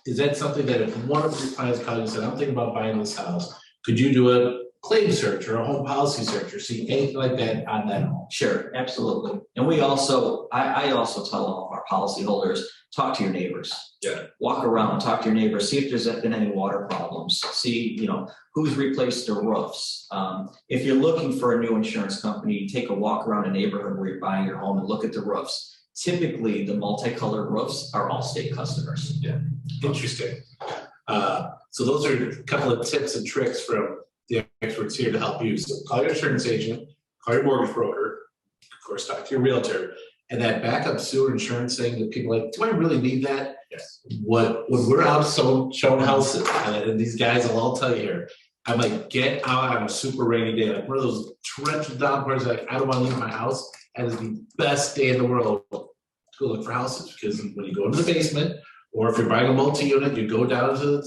Is that something that if one of your clients called you and said, I'm thinking about buying this house, could you do a claim search or a home policy search or see anything like that on that home? Sure, absolutely. And we also, I also tell all of our policyholders, talk to your neighbors. Yeah. Walk around, talk to your neighbors, see if there's been any water problems, see, who's replaced the roofs. If you're looking for a new insurance company, take a walk around a neighborhood where you're buying your home and look at the roofs. Typically, the multicolored roofs are Allstate customers. Yeah, interesting. So those are a couple of tips and tricks from the experts here to help you. So call your insurance agent, call your mortgage broker, of course, talk to your realtor, and that backup sewer insurance thing that people are like, do I really need that? Yes. When we're out showing houses, and these guys will all tell you here, I'm like, get out on a super rainy day, like one of those torrential downpours, like I don't want to leave my house. And it's the best day in the world to go look for houses, because when you go into the basement, or if you're buying a multi-unit, you go down to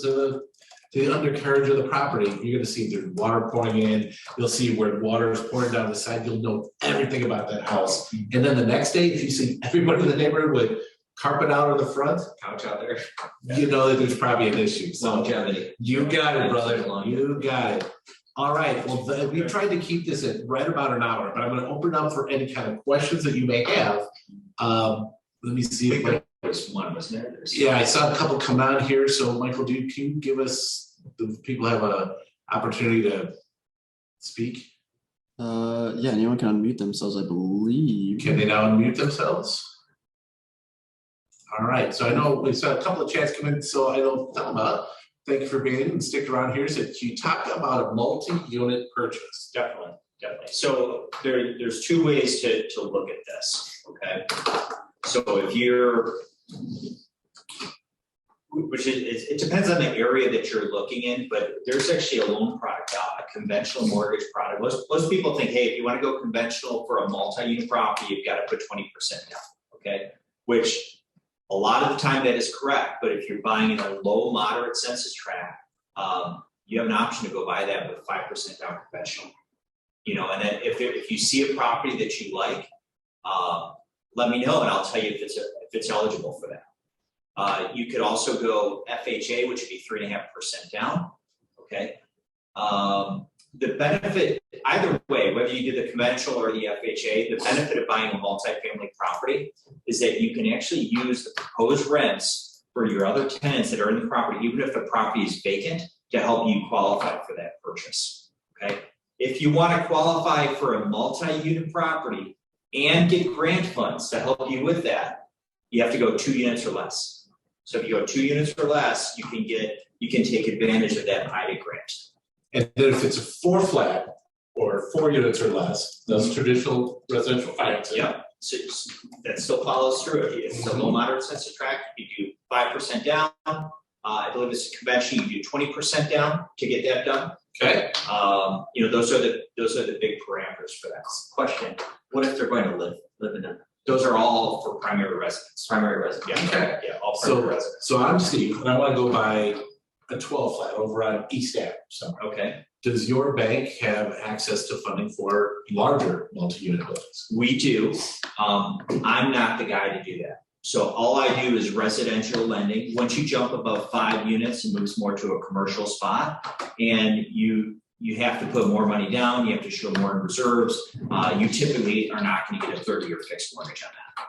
the undercarriage of the property, you're gonna see if there's water pouring in, you'll see where water is pouring down the side, you'll know everything about that house. And then the next day, if you see everybody in the neighborhood with carpet out on the front, Couch out there. you know that there's probably an issue. So Longevity. you got it, brother, you got it. All right, well, we tried to keep this at right about an hour, but I'm gonna open up for any kind of questions that you may have. Let me see if There's one, wasn't there? yeah, I saw a couple come on here. So Michael, can you give us, the people have an opportunity to speak? Yeah, anyone can unmute themselves, I believe. Can they now unmute themselves? All right, so I know we saw a couple of chats come in, so I know Thelma, thank you for being in and stick around here. So can you talk about a multi-unit purchase? Definitely. So there's two ways to look at this, okay? So if you're, it depends on the area that you're looking in, but there's actually a loan product out, a conventional mortgage product. Most people think, hey, if you want to go conventional for a multi-unit property, you've got to put 20% down, okay? Which a lot of the time that is correct, but if you're buying in a low, moderate census tract, you have an option to go buy that with 5% down conventional. And then if you see a property that you like, let me know and I'll tell you if it's eligible for that. You could also go FHA, which would be 3.5% down. Okay. The benefit, either way, whether you do the conventional or the FHA, the benefit of buying a multifamily property is that you can actually use the proposed rents for your other tenants that are in the property, even if the property is vacant, to help you qualify for that purchase. Okay. If you want to qualify for a multi-unit property and get grant funds to help you with that, you have to go 2 units or less. So if you go 2 units or less, you can take advantage of that IDA grant. And then if it's a 4 flat or 4 units or less, those traditional residential financing. Yeah, so that still follows through. If it's a low moderate census tract, you do 5% down. I believe it's a convention, you do 20% down to get that done. Okay. Those are the big parameters for that. Question, what if they're going to live in them? Those are all for primary residence. Primary residence. Yeah, Okay. yeah, all primary residence. So I'm Steve, and I want to go buy a 12 flat over on East Ave. So Okay. does your bank have access to funding for larger multi-unit buildings? We do. I'm not the guy to do that. So all I do is residential lending. Once you jump above 5 units, it moves more to a commercial spot, and you have to put more money down. You have to show more in reserves. You typically are not going to get a 30-year fixed mortgage on that.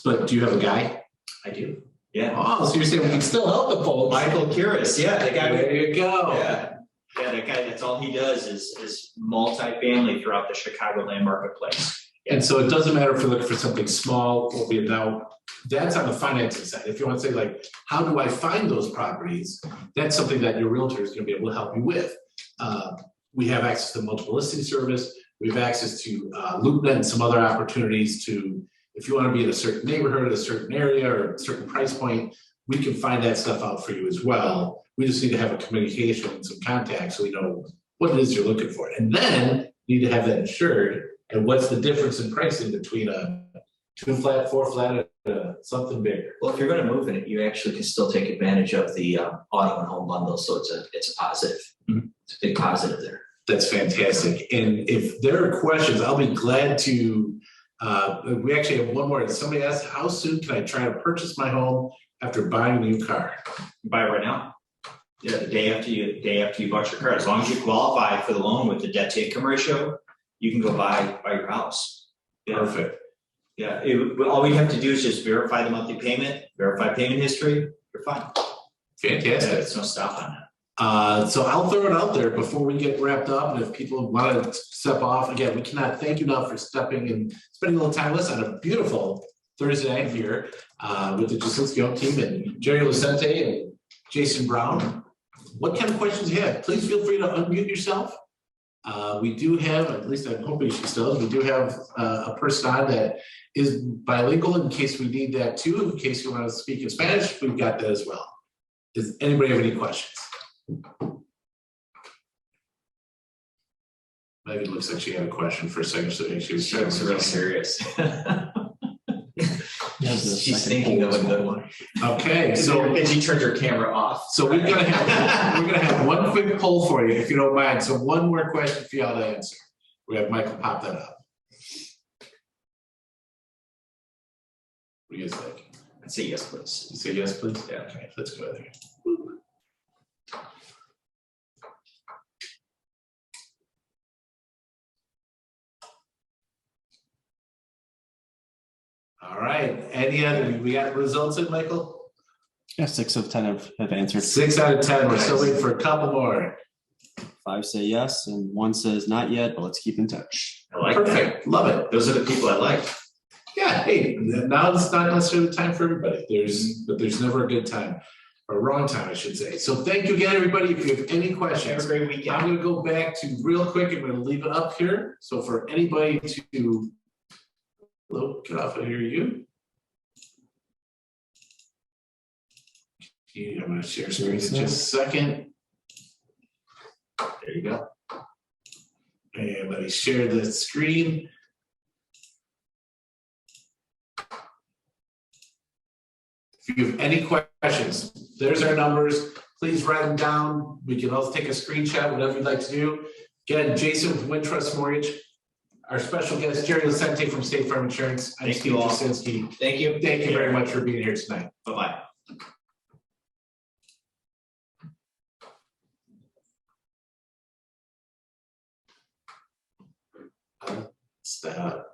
But do you have a guy? I do. Yeah. Oh, so you're saying we can still help the folks? Michael Curis. Yeah, the guy. There you go. Yeah. Yeah, that guy. That's all he does is multifamily throughout the Chicago land marketplace. And so it doesn't matter if you're looking for something small or be now, that's on the financing side. If you want to say like, how do I find those properties? That's something that your realtor is going to be able to help you with. We have access to multiple listing service. We have access to LoopNet and some other opportunities to, if you want to be in a certain neighborhood, a certain area, or a certain price point, we can find that stuff out for you as well. We just need to have a communication and some contact so we know what it is you're looking for. And then you need to have that insured And what's the difference in pricing between a 2-flat, 4-flat, and something bigger? Well, if you're gonna move in it, you actually can still take advantage of the auto and home bundle, so it's a positive. Mhm. It's a big positive there. That's fantastic. And if there are questions, I'll be glad to, we actually have one more. Somebody asked, how soon can I try to purchase my home after buying a new car? Buy it right now. Yeah, the day after you bought your car, as long as you qualify for the loan with the debt to income ratio, you can go buy your house. Yeah. Perfect. Yeah, all we have to do is just verify the monthly payment, verify payment history, you're fine. Yeah, Fantastic. there's no stop on that. So I'll throw it out there before we get wrapped up. And if people want to step off, again, we cannot thank you enough for stepping and spending a little time with us on a beautiful Thursday night here with the Jasinski Home team and Jerry Lucente and Jason Brown. What kind of questions you have? Please feel free to unmute yourself. We do have, at least I'm hoping she still is, we do have a person on that is bilingual in case we need that too. In case you want to speak in Spanish, we've got that as well. Does anybody have any questions? Maybe it looks like she had a question for a second, so she was She looks real serious. She's thinking of a good one. Okay, so And she turned her camera off. so we're gonna have one quick poll for you, if you don't mind. So one more question for y'all to answer. We have Michael pop that up. What do you guys think? I'd say yes, please. You say yes, please? Yeah. Okay, let's go there. All right, any other, we got results in, Michael? Yeah, 6 of 10 have answered. 6 out of 10, we're still waiting for a couple more. 5 say yes, and 1 says not yet, but let's keep in touch. I like that. Perfect, love it. Those are the people I like. Yeah, hey, now it's not necessarily the time for everybody. But there's never a good time, or a wrong time, I should say. So thank you again, everybody. If you have any Have a questions, great weekend. I'm gonna go back to real quick, I'm gonna leave it up here. So for anybody to, hello, get off of here, you. I'm gonna share screen in just a second. There you go. And let me share the screen. If you have any questions, there's our numbers. Please write them down. We can also take a screenshot, whatever you'd like to do. Again, Jason with Wintrust Mortgage. Our special guest, Jerry Lucente from State Farm Insurance. I'm Thank Steve you all. Jasinski. Thank you. Thank you very much for being here tonight. Bye-bye. Stop.